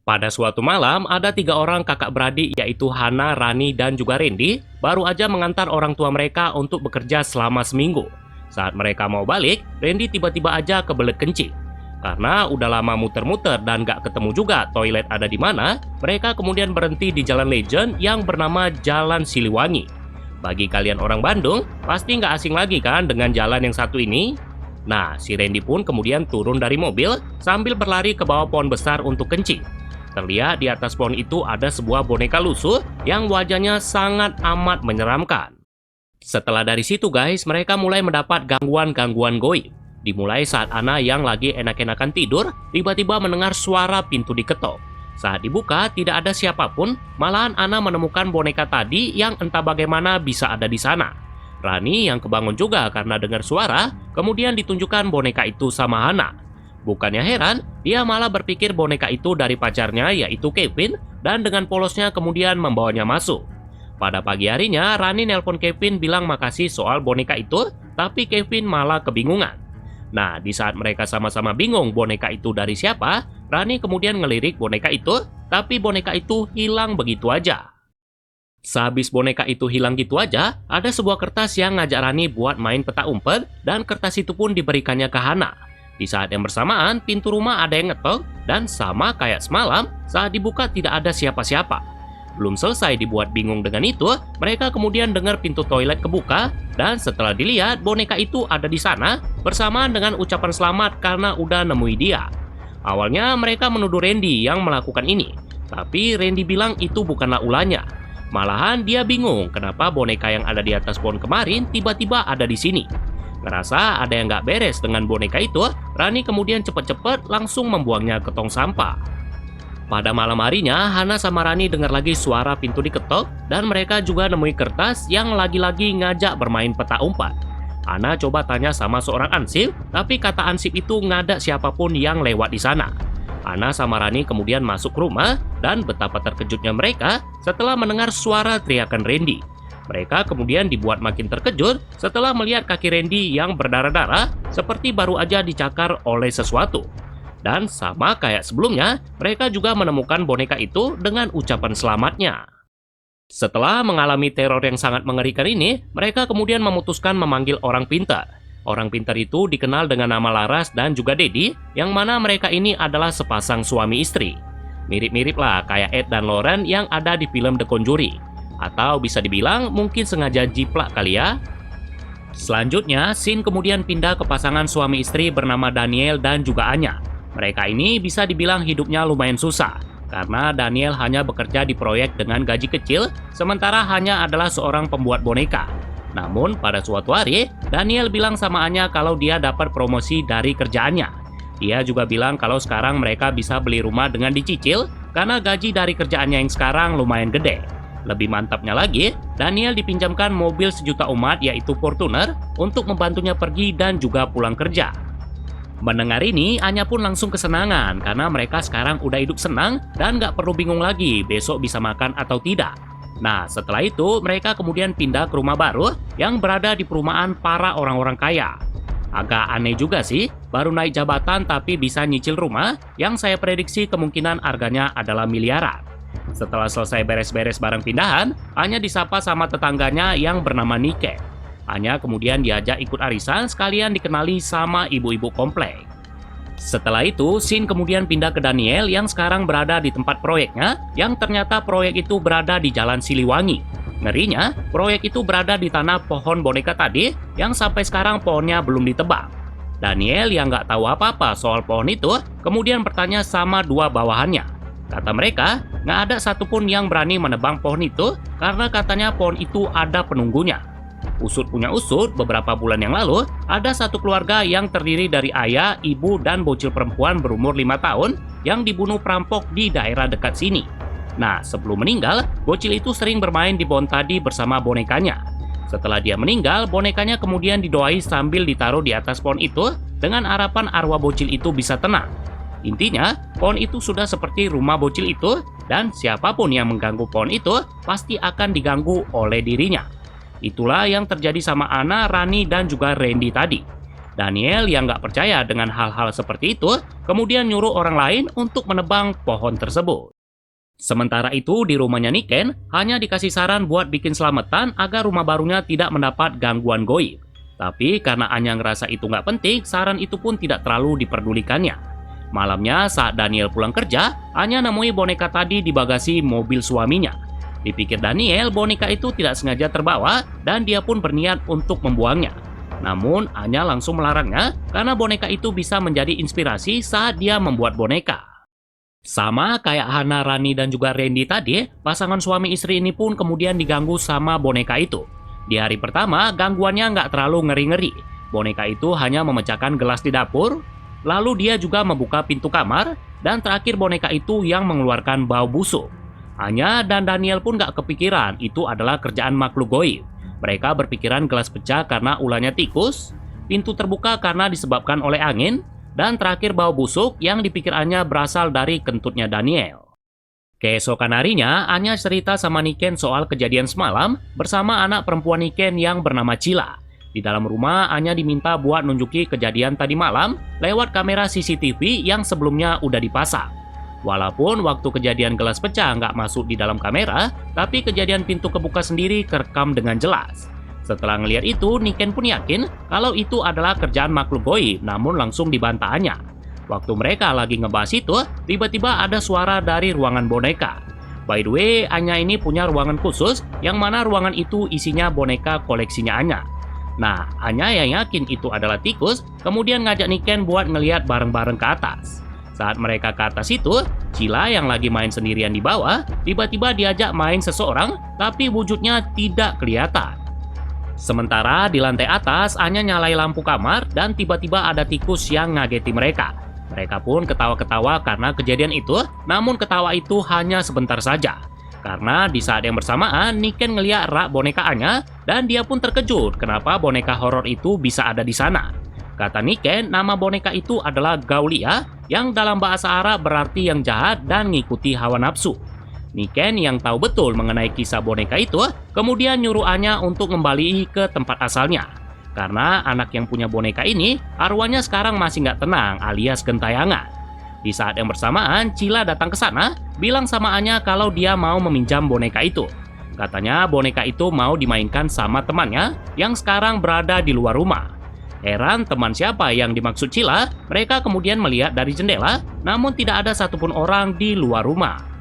Pada suatu malam, ada tiga orang kakak beradik yaitu Hana, Rani, dan juga Randy baru aja mengantar orang tua mereka untuk bekerja selama seminggu. Saat mereka mau balik, Randy tiba-tiba aja kebelet kencing. Karena udah lama muter-muter dan gak ketemu juga toilet ada di mana, mereka kemudian berhenti di jalan legend yang bernama Jalan Siliwangi. Bagi kalian orang Bandung, pasti nggak asing lagi kan dengan jalan yang satu ini? Nah, si Randy pun kemudian turun dari mobil sambil berlari ke bawah pohon besar untuk kencing. Terlihat di atas pohon itu ada sebuah boneka lusuh yang wajahnya sangat amat menyeramkan. Setelah dari situ guys, mereka mulai mendapat gangguan-gangguan goib. Dimulai saat Ana yang lagi enak-enakan tidur, tiba-tiba mendengar suara pintu diketok. Saat dibuka, tidak ada siapapun, malahan Ana menemukan boneka tadi yang entah bagaimana bisa ada di sana. Rani yang kebangun juga karena dengar suara, kemudian ditunjukkan boneka itu sama Hana. Bukannya heran, dia malah berpikir boneka itu dari pacarnya yaitu Kevin dan dengan polosnya kemudian membawanya masuk. Pada pagi harinya, Rani nelpon Kevin bilang makasih soal boneka itu, tapi Kevin malah kebingungan. Nah, di saat mereka sama-sama bingung boneka itu dari siapa, Rani kemudian ngelirik boneka itu, tapi boneka itu hilang begitu aja. Sehabis boneka itu hilang gitu aja, ada sebuah kertas yang ngajak Rani buat main peta umpet dan kertas itu pun diberikannya ke Hana. Di saat yang bersamaan, pintu rumah ada yang ngetok dan sama kayak semalam, saat dibuka tidak ada siapa-siapa. Belum selesai dibuat bingung dengan itu, mereka kemudian dengar pintu toilet kebuka dan setelah dilihat boneka itu ada di sana bersamaan dengan ucapan selamat karena udah nemui dia. Awalnya mereka menuduh Randy yang melakukan ini, tapi Randy bilang itu bukanlah ulahnya. Malahan dia bingung kenapa boneka yang ada di atas pohon kemarin tiba-tiba ada di sini. Ngerasa ada yang nggak beres dengan boneka itu, Rani kemudian cepet-cepet langsung membuangnya ke tong sampah. Pada malam harinya, Hana sama Rani dengar lagi suara pintu diketok dan mereka juga nemui kertas yang lagi-lagi ngajak bermain peta umpat. Hana coba tanya sama seorang ansip, tapi kata ansip itu nggak ada siapapun yang lewat di sana. Hana sama Rani kemudian masuk rumah dan betapa terkejutnya mereka setelah mendengar suara teriakan Randy. Mereka kemudian dibuat makin terkejut setelah melihat kaki Randy yang berdarah-darah seperti baru aja dicakar oleh sesuatu. Dan sama kayak sebelumnya, mereka juga menemukan boneka itu dengan ucapan selamatnya. Setelah mengalami teror yang sangat mengerikan ini, mereka kemudian memutuskan memanggil orang pintar. Orang pintar itu dikenal dengan nama Laras dan juga Dedi, yang mana mereka ini adalah sepasang suami istri. Mirip-mirip lah kayak Ed dan Lauren yang ada di film The Conjuring. Atau bisa dibilang mungkin sengaja jiplak kali ya. Selanjutnya, scene kemudian pindah ke pasangan suami istri bernama Daniel dan juga Anya. Mereka ini bisa dibilang hidupnya lumayan susah, karena Daniel hanya bekerja di proyek dengan gaji kecil, sementara hanya adalah seorang pembuat boneka. Namun, pada suatu hari, Daniel bilang sama Anya kalau dia dapat promosi dari kerjaannya. Dia juga bilang kalau sekarang mereka bisa beli rumah dengan dicicil, karena gaji dari kerjaannya yang sekarang lumayan gede. Lebih mantapnya lagi, Daniel dipinjamkan mobil sejuta umat yaitu Fortuner untuk membantunya pergi dan juga pulang kerja. Mendengar ini, Anya pun langsung kesenangan karena mereka sekarang udah hidup senang dan nggak perlu bingung lagi besok bisa makan atau tidak. Nah, setelah itu mereka kemudian pindah ke rumah baru yang berada di perumahan para orang-orang kaya. Agak aneh juga sih, baru naik jabatan tapi bisa nyicil rumah yang saya prediksi kemungkinan harganya adalah miliaran. Setelah selesai beres-beres barang pindahan, Anya disapa sama tetangganya yang bernama Nike. Anya kemudian diajak ikut arisan sekalian dikenali sama ibu-ibu komplek. Setelah itu, scene kemudian pindah ke Daniel yang sekarang berada di tempat proyeknya, yang ternyata proyek itu berada di Jalan Siliwangi. Ngerinya, proyek itu berada di tanah pohon boneka tadi yang sampai sekarang pohonnya belum ditebang. Daniel yang nggak tahu apa-apa soal pohon itu, kemudian bertanya sama dua bawahannya. Kata mereka, nggak ada satupun yang berani menebang pohon itu karena katanya pohon itu ada penunggunya. Usut punya usut, beberapa bulan yang lalu, ada satu keluarga yang terdiri dari ayah, ibu, dan bocil perempuan berumur 5 tahun yang dibunuh perampok di daerah dekat sini. Nah, sebelum meninggal, bocil itu sering bermain di pohon tadi bersama bonekanya. Setelah dia meninggal, bonekanya kemudian didoai sambil ditaruh di atas pohon itu dengan harapan arwah bocil itu bisa tenang. Intinya, pohon itu sudah seperti rumah bocil itu, dan siapapun yang mengganggu pohon itu pasti akan diganggu oleh dirinya. Itulah yang terjadi sama Ana, Rani, dan juga Randy tadi. Daniel yang nggak percaya dengan hal-hal seperti itu, kemudian nyuruh orang lain untuk menebang pohon tersebut. Sementara itu di rumahnya Niken hanya dikasih saran buat bikin selamatan agar rumah barunya tidak mendapat gangguan goib. Tapi karena Anya ngerasa itu nggak penting, saran itu pun tidak terlalu diperdulikannya. Malamnya saat Daniel pulang kerja, Anya nemui boneka tadi di bagasi mobil suaminya. Dipikir Daniel boneka itu tidak sengaja terbawa dan dia pun berniat untuk membuangnya. Namun Anya langsung melarangnya karena boneka itu bisa menjadi inspirasi saat dia membuat boneka. Sama kayak Hana, Rani, dan juga Randy tadi, pasangan suami istri ini pun kemudian diganggu sama boneka itu. Di hari pertama, gangguannya nggak terlalu ngeri-ngeri. Boneka itu hanya memecahkan gelas di dapur, lalu dia juga membuka pintu kamar, dan terakhir boneka itu yang mengeluarkan bau busuk. Anya dan Daniel pun nggak kepikiran itu adalah kerjaan makhluk goib. Mereka berpikiran gelas pecah karena ulahnya tikus, pintu terbuka karena disebabkan oleh angin, dan terakhir bau busuk yang dipikirannya berasal dari kentutnya Daniel. Keesokan harinya, Anya cerita sama Niken soal kejadian semalam bersama anak perempuan Niken yang bernama Cila. Di dalam rumah, Anya diminta buat nunjuki kejadian tadi malam lewat kamera CCTV yang sebelumnya udah dipasang. Walaupun waktu kejadian gelas pecah nggak masuk di dalam kamera, tapi kejadian pintu kebuka sendiri kerekam dengan jelas. Setelah ngelihat itu, Niken pun yakin kalau itu adalah kerjaan makhluk goib, namun langsung dibantah Anya. Waktu mereka lagi ngebahas itu, tiba-tiba ada suara dari ruangan boneka. By the way, Anya ini punya ruangan khusus, yang mana ruangan itu isinya boneka koleksinya Anya. Nah, Anya yang yakin itu adalah tikus, kemudian ngajak Niken buat ngelihat bareng-bareng ke atas. Saat mereka ke atas itu, Cila yang lagi main sendirian di bawah, tiba-tiba diajak main seseorang, tapi wujudnya tidak kelihatan. Sementara di lantai atas, Anya nyalai lampu kamar dan tiba-tiba ada tikus yang ngageti mereka. Mereka pun ketawa-ketawa karena kejadian itu, namun ketawa itu hanya sebentar saja. Karena di saat yang bersamaan, Niken ngeliat rak boneka Anya dan dia pun terkejut kenapa boneka horor itu bisa ada di sana. Kata Niken, nama boneka itu adalah Gaulia, yang dalam bahasa Arab berarti yang jahat dan ngikuti hawa nafsu. Niken yang tahu betul mengenai kisah boneka itu, kemudian nyuruh Anya untuk kembali ke tempat asalnya. Karena anak yang punya boneka ini, arwahnya sekarang masih nggak tenang alias gentayangan. Di saat yang bersamaan, Cila datang ke sana, bilang sama Anya kalau dia mau meminjam boneka itu. Katanya boneka itu mau dimainkan sama temannya yang sekarang berada di luar rumah. Heran teman siapa yang dimaksud Cila, mereka kemudian melihat dari jendela, namun tidak ada satupun orang di luar rumah.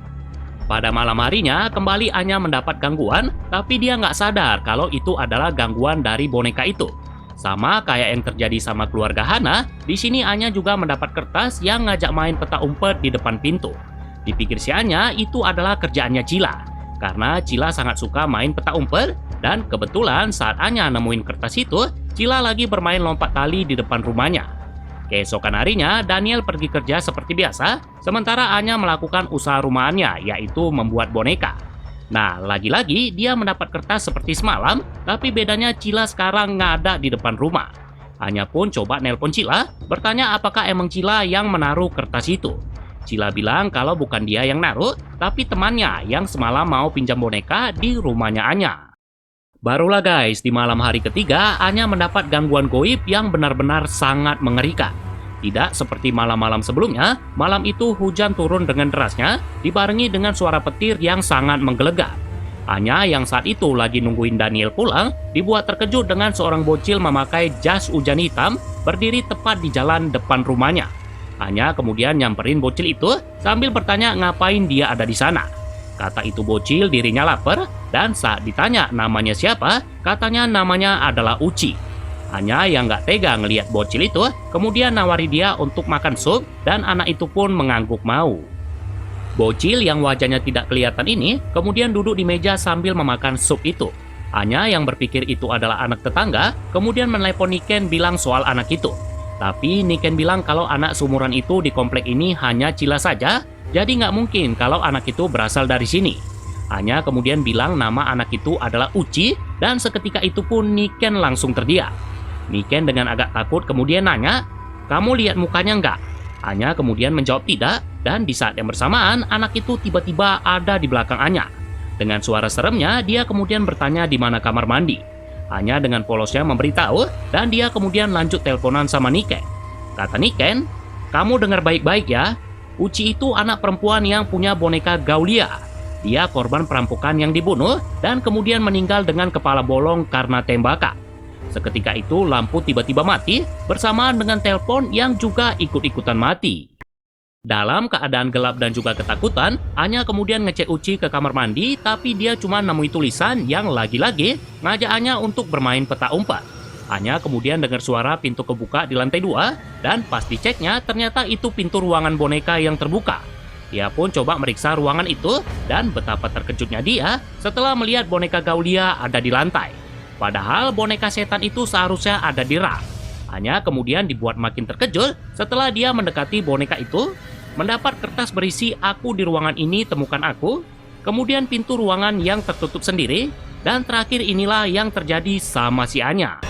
Pada malam harinya, kembali Anya mendapat gangguan, tapi dia nggak sadar kalau itu adalah gangguan dari boneka itu. Sama kayak yang terjadi sama keluarga Hana, di sini Anya juga mendapat kertas yang ngajak main peta umpet di depan pintu. Dipikir si Anya itu adalah kerjaannya Cila, karena Cila sangat suka main peta umpet, dan kebetulan saat Anya nemuin kertas itu, Cila lagi bermain lompat tali di depan rumahnya. Keesokan harinya, Daniel pergi kerja seperti biasa, sementara Anya melakukan usaha rumahannya, yaitu membuat boneka. Nah, lagi-lagi dia mendapat kertas seperti semalam, tapi bedanya Cila sekarang nggak ada di depan rumah. Anya pun coba nelpon Cila, bertanya apakah emang Cila yang menaruh kertas itu. Cila bilang kalau bukan dia yang naruh, tapi temannya yang semalam mau pinjam boneka di rumahnya Anya. Barulah guys, di malam hari ketiga, Anya mendapat gangguan goib yang benar-benar sangat mengerikan. Tidak seperti malam-malam sebelumnya, malam itu hujan turun dengan derasnya, dibarengi dengan suara petir yang sangat menggelegar. Anya yang saat itu lagi nungguin Daniel pulang, dibuat terkejut dengan seorang bocil memakai jas hujan hitam berdiri tepat di jalan depan rumahnya. Anya kemudian nyamperin bocil itu sambil bertanya ngapain dia ada di sana. Kata itu bocil dirinya lapar, dan saat ditanya namanya siapa, katanya namanya adalah Uci. Anya yang nggak tega ngelihat bocil itu, kemudian nawari dia untuk makan sup, dan anak itu pun mengangguk mau. Bocil yang wajahnya tidak kelihatan ini, kemudian duduk di meja sambil memakan sup itu. Anya yang berpikir itu adalah anak tetangga, kemudian menelepon Niken bilang soal anak itu. Tapi Niken bilang kalau anak seumuran itu di komplek ini hanya Cila saja, jadi nggak mungkin kalau anak itu berasal dari sini. Anya kemudian bilang nama anak itu adalah Uci, dan seketika itu pun Niken langsung terdiam. Niken dengan agak takut kemudian nanya, "Kamu lihat mukanya nggak?" Anya kemudian menjawab tidak, dan di saat yang bersamaan anak itu tiba-tiba ada di belakang Anya. Dengan suara seremnya, dia kemudian bertanya di mana kamar mandi. Hanya dengan polosnya memberitahu, dan dia kemudian lanjut teleponan sama Niken. Kata Niken, "Kamu dengar baik-baik ya. Uchi itu anak perempuan yang punya boneka Gaulia. Dia korban perampokan yang dibunuh dan kemudian meninggal dengan kepala bolong karena tembakan." Seketika itu lampu tiba-tiba mati bersamaan dengan telepon yang juga ikut-ikutan mati. Dalam keadaan gelap dan juga ketakutan, Anya kemudian ngecek Uchi ke kamar mandi, tapi dia cuma nemui tulisan yang lagi-lagi ngajak Anya untuk bermain peta umpet. Anya kemudian dengar suara pintu kebuka di lantai 2, dan pas diceknya ternyata itu pintu ruangan boneka yang terbuka. Dia pun coba meriksa ruangan itu, dan betapa terkejutnya dia setelah melihat boneka Gaulia ada di lantai. Padahal boneka setan itu seharusnya ada di rak. Anya kemudian dibuat makin terkejut setelah dia mendekati boneka itu, mendapat kertas berisi "Aku di ruangan ini, temukan aku", kemudian pintu ruangan yang tertutup sendiri, dan terakhir inilah yang terjadi sama si Anya.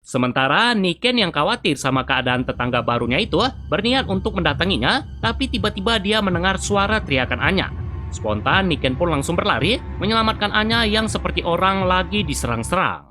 Sementara Niken yang khawatir sama keadaan tetangga barunya itu berniat untuk mendatanginya, tapi tiba-tiba dia mendengar suara teriakan Anya. Spontan Niken pun langsung berlari menyelamatkan Anya yang seperti orang lagi diserang-serang.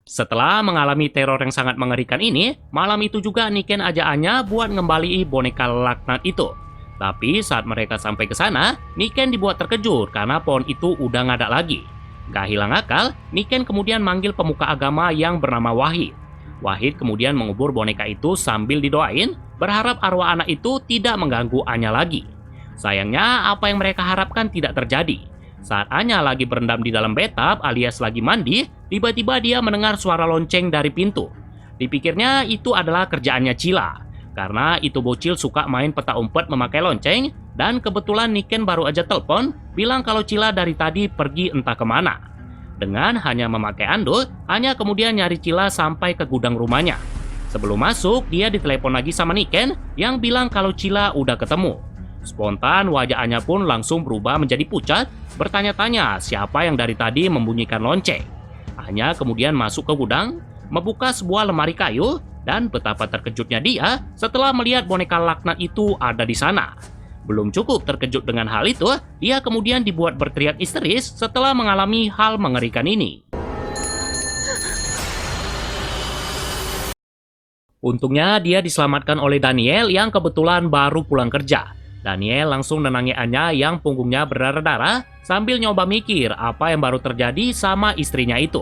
Setelah mengalami teror yang sangat mengerikan ini, malam itu juga Niken ajak Anya buat ngembaliin boneka laknat itu. Tapi saat mereka sampai ke sana, Niken dibuat terkejut karena pohon itu udah nggak ada lagi. Gak hilang akal, Niken kemudian manggil pemuka agama yang bernama Wahid. Wahid kemudian mengubur boneka itu sambil didoain, berharap arwah anak itu tidak mengganggu Anya lagi. Sayangnya, apa yang mereka harapkan tidak terjadi. Saat Anya lagi berendam di dalam bathtub alias lagi mandi, tiba-tiba dia mendengar suara lonceng dari pintu. Dipikirnya itu adalah kerjaannya Cila, karena itu bocil suka main peta umpet memakai lonceng, dan kebetulan Niken baru aja telepon bilang kalau Cila dari tadi pergi entah kemana. Dengan hanya memakai anduk, Anya kemudian nyari Cila sampai ke gudang rumahnya. Sebelum masuk, dia ditelepon lagi sama Niken yang bilang kalau Cila udah ketemu. Spontan wajah Anya pun langsung berubah menjadi pucat, bertanya-tanya siapa yang dari tadi membunyikan lonceng. Anya kemudian masuk ke gudang, membuka sebuah lemari kayu, dan betapa terkejutnya dia setelah melihat boneka laknat itu ada di sana. Belum cukup terkejut dengan hal itu, dia kemudian dibuat berteriak histeris setelah mengalami hal mengerikan ini. Untungnya dia diselamatkan oleh Daniel yang kebetulan baru pulang kerja. Daniel langsung nenangi Anya yang punggungnya berdarah-darah sambil nyoba mikir apa yang baru terjadi sama istrinya itu.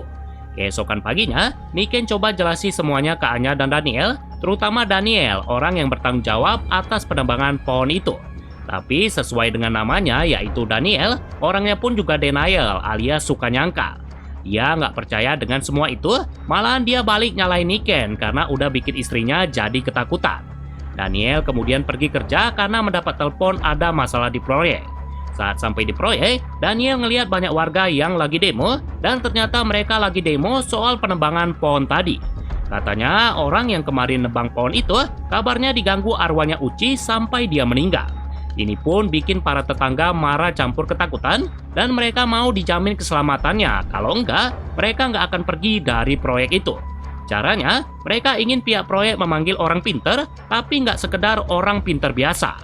Keesokan paginya, Niken coba jelasin semuanya ke Anya dan Daniel, terutama Daniel, orang yang bertanggung jawab atas penebangan pohon itu. Tapi sesuai dengan namanya yaitu Daniel, orangnya pun juga denial alias suka nyangka. Dia nggak percaya dengan semua itu, malahan dia balik nyalain Niken karena udah bikin istrinya jadi ketakutan. Daniel kemudian pergi kerja karena mendapat telepon ada masalah di proyek. Saat sampai di proyek, Daniel ngelihat banyak warga yang lagi demo, dan ternyata mereka lagi demo soal penebangan pohon tadi. Katanya orang yang kemarin nebang pohon itu kabarnya diganggu arwahnya Uchi sampai dia meninggal. Ini pun bikin para tetangga marah campur ketakutan, dan mereka mau dijamin keselamatannya. Kalau enggak, mereka nggak akan pergi dari proyek itu. Caranya, mereka ingin pihak proyek memanggil orang pinter, tapi nggak sekedar orang pinter biasa.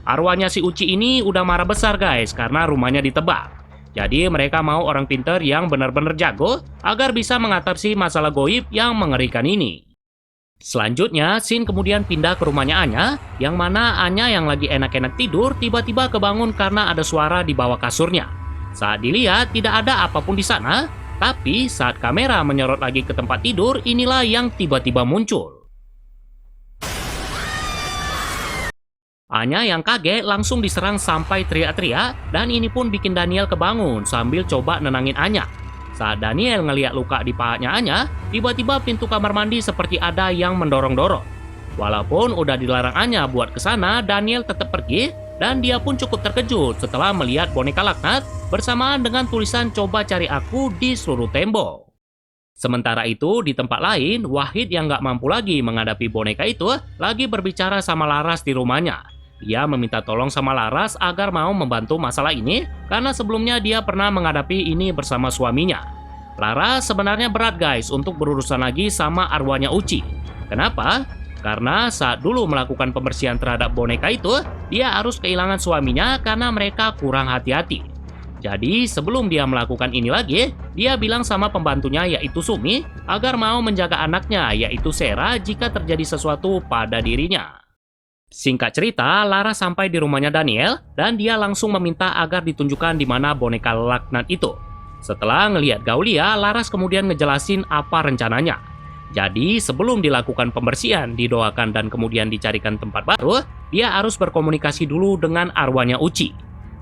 Arwahnya si Uchi ini udah marah besar guys, karena rumahnya ditebak. Jadi mereka mau orang pinter yang benar-benar jago, agar bisa mengatasi masalah goib yang mengerikan ini. Selanjutnya, Shin kemudian pindah ke rumahnya Anya, yang mana Anya yang lagi enak-enak tidur, tiba-tiba kebangun karena ada suara di bawah kasurnya. Saat dilihat, tidak ada apapun di sana. Tapi saat kamera menyorot lagi ke tempat tidur, inilah yang tiba-tiba muncul. Anya yang kaget langsung diserang sampai teriak-teriak, dan ini pun bikin Daniel kebangun sambil coba nenangin Anya. Saat Daniel ngeliat luka di pahanya Anya, tiba-tiba pintu kamar mandi seperti ada yang mendorong-dorong. Walaupun udah dilarang Anya buat kesana, Daniel tetap pergi, dan dia pun cukup terkejut setelah melihat boneka laknat bersamaan dengan tulisan "Coba cari aku" di seluruh tembok. Sementara itu, di tempat lain, Wahid yang nggak mampu lagi menghadapi boneka itu lagi berbicara sama Laras di rumahnya. Dia meminta tolong sama Laras agar mau membantu masalah ini karena sebelumnya dia pernah menghadapi ini bersama suaminya. Laras sebenarnya berat guys untuk berurusan lagi sama arwahnya Uchi. Kenapa? Karena saat dulu melakukan pembersihan terhadap boneka itu, dia harus kehilangan suaminya karena mereka kurang hati-hati. Jadi sebelum dia melakukan ini lagi, dia bilang sama pembantunya yaitu Sumi agar mau menjaga anaknya yaitu Sera jika terjadi sesuatu pada dirinya. Singkat cerita, Laras sampai di rumahnya Daniel dan dia langsung meminta agar ditunjukkan di mana boneka laknat itu. Setelah ngelihat Gaulia, Laras kemudian ngejelasin apa rencananya. Jadi sebelum dilakukan pembersihan, didoakan dan kemudian dicarikan tempat baru, dia harus berkomunikasi dulu dengan arwahnya Uchi.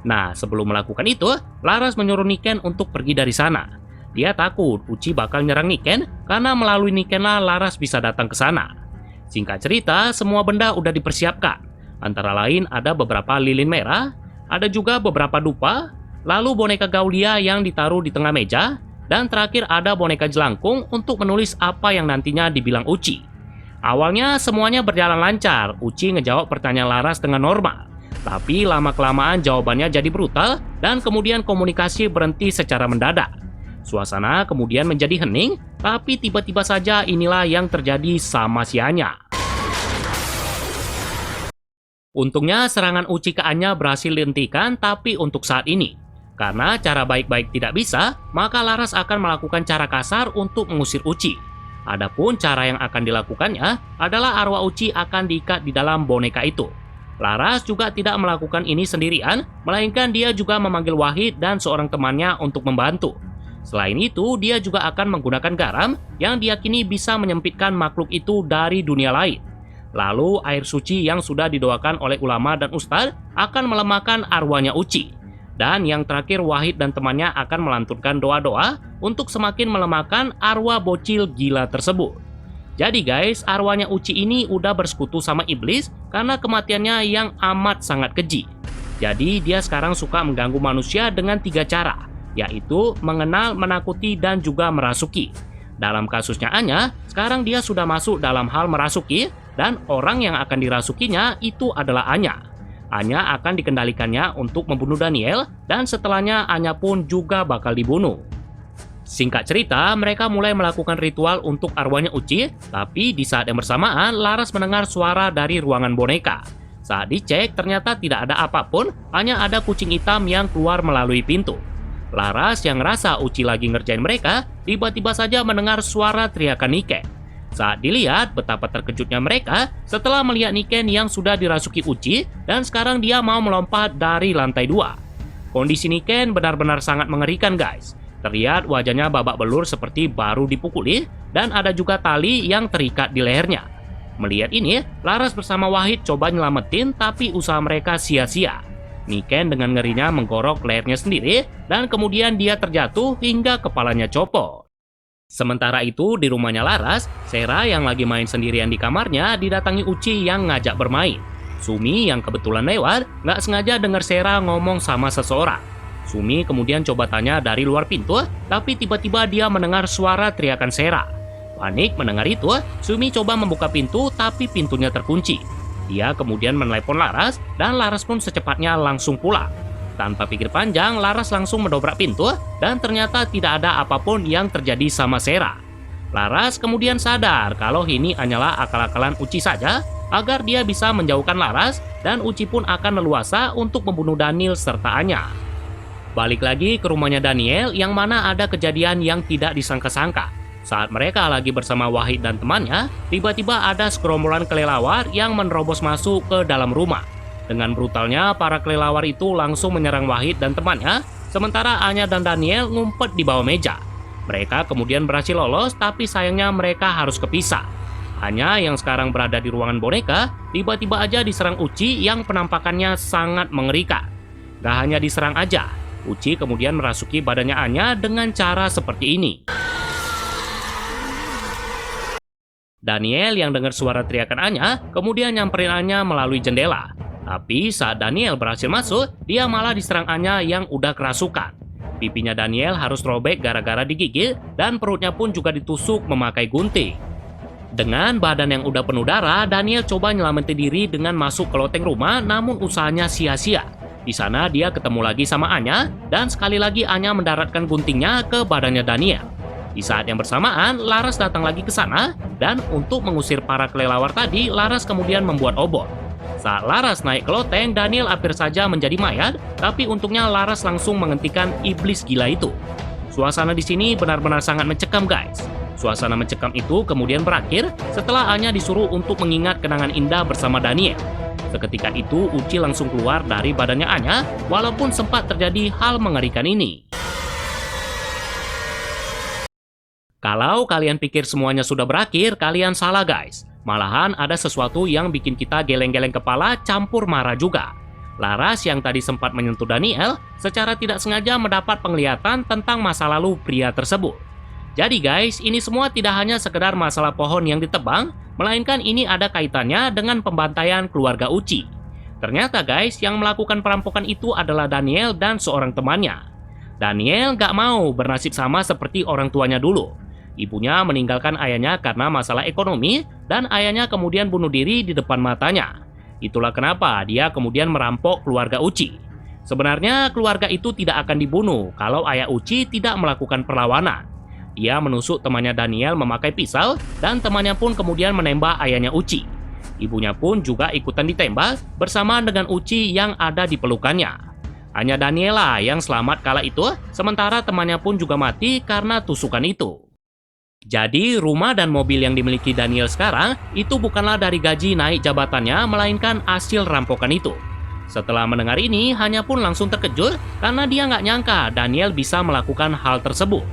Nah, sebelum melakukan itu, Laras menyuruh Niken untuk pergi dari sana. Dia takut Uchi bakal nyerang Niken karena melalui Nikenlah Laras bisa datang ke sana. Singkat cerita, semua benda udah dipersiapkan. Antara lain ada beberapa lilin merah, ada juga beberapa dupa, lalu boneka Gaulia yang ditaruh di tengah meja, dan terakhir ada boneka jelangkung untuk menulis apa yang nantinya dibilang Uchi. Awalnya semuanya berjalan lancar, Uchi ngejawab pertanyaan Laras dengan normal. Tapi lama-kelamaan jawabannya jadi brutal dan kemudian komunikasi berhenti secara mendadak. Suasana kemudian menjadi hening, tapi tiba-tiba saja inilah yang terjadi sama si Anya. Untungnya serangan Uchi ke Anya berhasil dihentikan, tapi untuk saat ini. Karena cara baik-baik tidak bisa, maka Laras akan melakukan cara kasar untuk mengusir Uchi. Adapun cara yang akan dilakukannya adalah arwah Uchi akan diikat di dalam boneka itu. Laras juga tidak melakukan ini sendirian, melainkan dia juga memanggil Wahid dan seorang temannya untuk membantu. Selain itu, dia juga akan menggunakan garam yang diyakini bisa menyempitkan makhluk itu dari dunia lain. Lalu air suci yang sudah didoakan oleh ulama dan ustadz akan melemahkan arwahnya Uchi. Dan yang terakhir, Wahid dan temannya akan melantunkan doa-doa untuk semakin melemahkan arwah bocil gila tersebut. Jadi guys, arwahnya Uchi ini udah bersekutu sama iblis karena kematiannya yang amat sangat keji. Jadi dia sekarang suka mengganggu manusia dengan 3 cara, yaitu mengenal, menakuti, dan juga merasuki. Dalam kasusnya Anya, sekarang dia sudah masuk dalam hal merasuki, dan orang yang akan dirasukinya itu adalah Anya. Anya akan dikendalikannya untuk membunuh Daniel, dan setelahnya Anya pun juga bakal dibunuh. Singkat cerita, mereka mulai melakukan ritual untuk arwahnya Uchi, tapi di saat yang bersamaan, Laras mendengar suara dari ruangan boneka. Saat dicek, ternyata tidak ada apapun, hanya ada kucing hitam yang keluar melalui pintu. Laras yang ngerasa Uchi lagi ngerjain mereka, tiba-tiba saja mendengar suara teriakan Niken. Saat dilihat, betapa terkejutnya mereka setelah melihat Niken yang sudah dirasuki Uchi dan sekarang dia mau melompat dari lantai 2. Kondisi Niken benar-benar sangat mengerikan guys. Terlihat wajahnya babak belur seperti baru dipukuli dan ada juga tali yang terikat di lehernya. Melihat ini, Laras bersama Wahid coba nyelamatin tapi usaha mereka sia-sia. Niken dengan ngerinya menggorok lehernya sendiri dan kemudian dia terjatuh hingga kepalanya copot. Sementara itu, di rumahnya Laras, Sera yang lagi main sendirian di kamarnya didatangi Uchi yang ngajak bermain. Sumi yang kebetulan lewat, nggak sengaja dengar Sera ngomong sama seseorang. Sumi kemudian coba tanya dari luar pintu, tapi tiba-tiba dia mendengar suara teriakan Sera. Panik mendengar itu, Sumi coba membuka pintu, tapi pintunya terkunci. Dia kemudian menelepon Laras, dan Laras pun secepatnya langsung pulang. Tanpa pikir panjang, Laras langsung mendobrak pintu dan ternyata tidak ada apapun yang terjadi sama Sera. Laras kemudian sadar kalau ini hanyalah akal-akalan Uchi saja agar dia bisa menjauhkan Laras dan Uchi pun akan leluasa untuk membunuh Daniel serta Anya. Balik lagi ke rumahnya Daniel yang mana ada kejadian yang tidak disangka-sangka. Saat mereka lagi bersama Wahid dan temannya, tiba-tiba ada segerombolan kelelawar yang menerobos masuk ke dalam rumah. Dengan brutalnya, para kelelawar itu langsung menyerang Wahid dan temannya, sementara Anya dan Daniel ngumpet di bawah meja. Mereka kemudian berhasil lolos, tapi sayangnya mereka harus kepisah. Anya yang sekarang berada di ruangan boneka, tiba-tiba aja diserang Uchi yang penampakannya sangat mengerikan. Gak hanya diserang aja, Uchi kemudian merasuki badannya Anya dengan cara seperti ini. Daniel yang dengar suara teriakan Anya, kemudian nyamperin Anya melalui jendela. Tapi saat Daniel berhasil masuk, dia malah diserang Anya yang udah kerasukan. Pipinya Daniel harus robek gara-gara digigit dan perutnya pun juga ditusuk memakai gunting. Dengan badan yang udah penuh darah, Daniel coba nyelamatin diri dengan masuk ke loteng rumah, namun usahanya sia-sia. Di sana dia ketemu lagi sama Anya dan sekali lagi Anya mendaratkan guntingnya ke badannya Daniel. Di saat yang bersamaan, Laras datang lagi ke sana dan untuk mengusir para kelelawar tadi, Laras kemudian membuat obor. Saat Laras naik ke loteng, Daniel hampir saja menjadi mayat, tapi untungnya Laras langsung menghentikan iblis gila itu. Suasana di sini benar-benar sangat mencekam, guys. Suasana mencekam itu kemudian berakhir setelah Anya disuruh untuk mengingat kenangan indah bersama Daniel. Seketika itu, Uchi langsung keluar dari badannya Anya, walaupun sempat terjadi hal mengerikan ini. Kalau kalian pikir semuanya sudah berakhir, kalian salah, guys. Malahan ada sesuatu yang bikin kita geleng-geleng kepala campur marah juga. Laras yang tadi sempat menyentuh Daniel, secara tidak sengaja mendapat penglihatan tentang masa lalu pria tersebut. Jadi guys, ini semua tidak hanya sekedar masalah pohon yang ditebang, melainkan ini ada kaitannya dengan pembantaian keluarga Uchi. Ternyata guys, yang melakukan perampokan itu adalah Daniel dan seorang temannya. Daniel gak mau bernasib sama seperti orang tuanya dulu. Ibunya meninggalkan ayahnya karena masalah ekonomi, dan ayahnya kemudian bunuh diri di depan matanya. Itulah kenapa dia kemudian merampok keluarga Uchi. Sebenarnya keluarga itu tidak akan dibunuh kalau ayah Uchi tidak melakukan perlawanan. Dia menusuk temannya Daniel memakai pisau, dan temannya pun kemudian menembak ayahnya Uchi. Ibunya pun juga ikutan ditembak bersama dengan Uchi yang ada di pelukannya. Hanya Daniela yang selamat kala itu, sementara temannya pun juga mati karena tusukan itu. Jadi, rumah dan mobil yang dimiliki Daniel sekarang itu bukanlah dari gaji naik jabatannya, melainkan hasil rampokan itu. Setelah mendengar ini, Hanya pun langsung terkejut karena dia nggak nyangka Daniel bisa melakukan hal tersebut.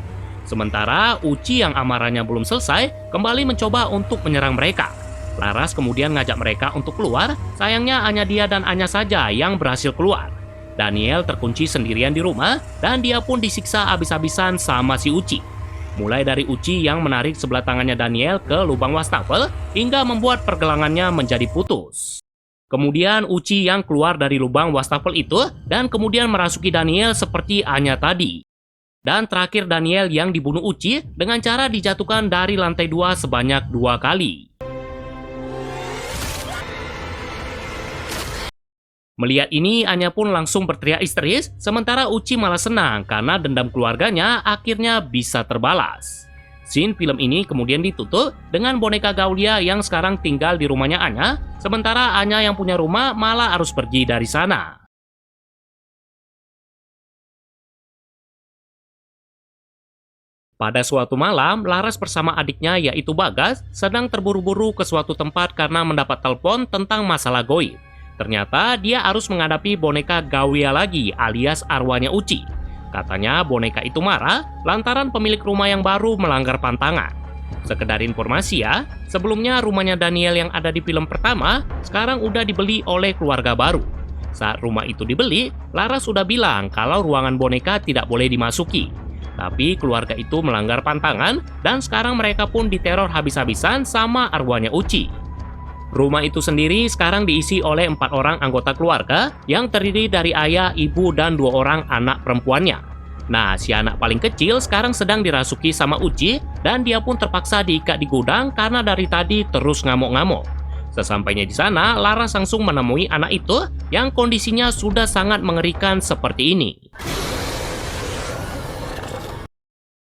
Sementara Uchi yang amarahnya belum selesai, kembali mencoba untuk menyerang mereka. Laras kemudian ngajak mereka untuk keluar, sayangnya hanya dia dan Anya saja yang berhasil keluar. Daniel terkunci sendirian di rumah, dan dia pun disiksa habis-habisan sama si Uchi. Mulai dari Uchi yang menarik sebelah tangannya Daniel ke lubang wastafel hingga membuat pergelangannya menjadi putus. Kemudian Uchi yang keluar dari lubang wastafel itu dan kemudian merasuki Daniel seperti Anya tadi. Dan terakhir Daniel yang dibunuh Uchi dengan cara dijatuhkan dari lantai 2 sebanyak 2 kali. Melihat ini, Anya pun langsung berteriak histeris, sementara Uchi malah senang karena dendam keluarganya akhirnya bisa terbalas. Scene film ini kemudian ditutup dengan boneka Gaulia yang sekarang tinggal di rumahnya Anya, sementara Anya yang punya rumah malah harus pergi dari sana. Pada suatu malam, Laras bersama adiknya yaitu Bagas sedang terburu-buru ke suatu tempat karena mendapat telepon tentang masalah goib. Ternyata dia harus menghadapi boneka Gaulia lagi alias arwahnya Uchi. Katanya boneka itu marah lantaran pemilik rumah yang baru melanggar pantangan. Sekedar informasi ya, sebelumnya rumahnya Daniel yang ada di film pertama sekarang udah dibeli oleh keluarga baru. Saat rumah itu dibeli, Laras sudah bilang kalau ruangan boneka tidak boleh dimasuki. Tapi keluarga itu melanggar pantangan dan sekarang mereka pun diteror habis-habisan sama arwahnya Uchi. Rumah itu sendiri sekarang diisi oleh 4 orang anggota keluarga yang terdiri dari ayah, ibu, dan 2 orang anak perempuannya. Nah, si anak paling kecil sekarang sedang dirasuki sama Uchi dan dia pun terpaksa diikat di gudang karena dari tadi terus ngamuk-ngamuk. Sesampainya di sana, Laras langsung menemui anak itu yang kondisinya sudah sangat mengerikan seperti ini.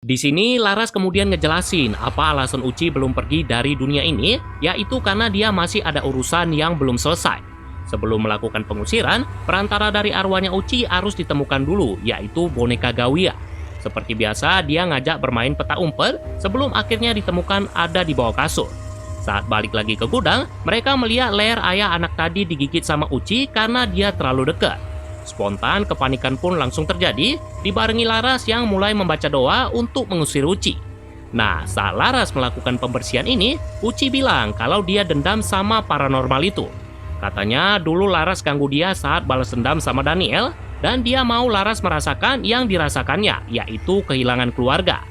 Di sini Laras kemudian ngejelasin apa alasan Uchi belum pergi dari dunia ini, yaitu karena dia masih ada urusan yang belum selesai. Sebelum melakukan pengusiran, perantara dari arwahnya Uchi harus ditemukan dulu, yaitu boneka Gaulia. Seperti biasa, dia ngajak bermain peta umpet sebelum akhirnya ditemukan ada di bawah kasur. Saat balik lagi ke gudang, mereka melihat leher ayah anak tadi digigit sama Uchi karena dia terlalu dekat. Spontan kepanikan pun langsung terjadi, dibarengi Laras yang mulai membaca doa untuk mengusir Uchi. Nah, saat Laras melakukan pembersihan ini, Uchi bilang kalau dia dendam sama paranormal itu. Katanya dulu Laras ganggu dia saat balas dendam sama Daniel, dan dia mau Laras merasakan yang dirasakannya, yaitu kehilangan keluarga.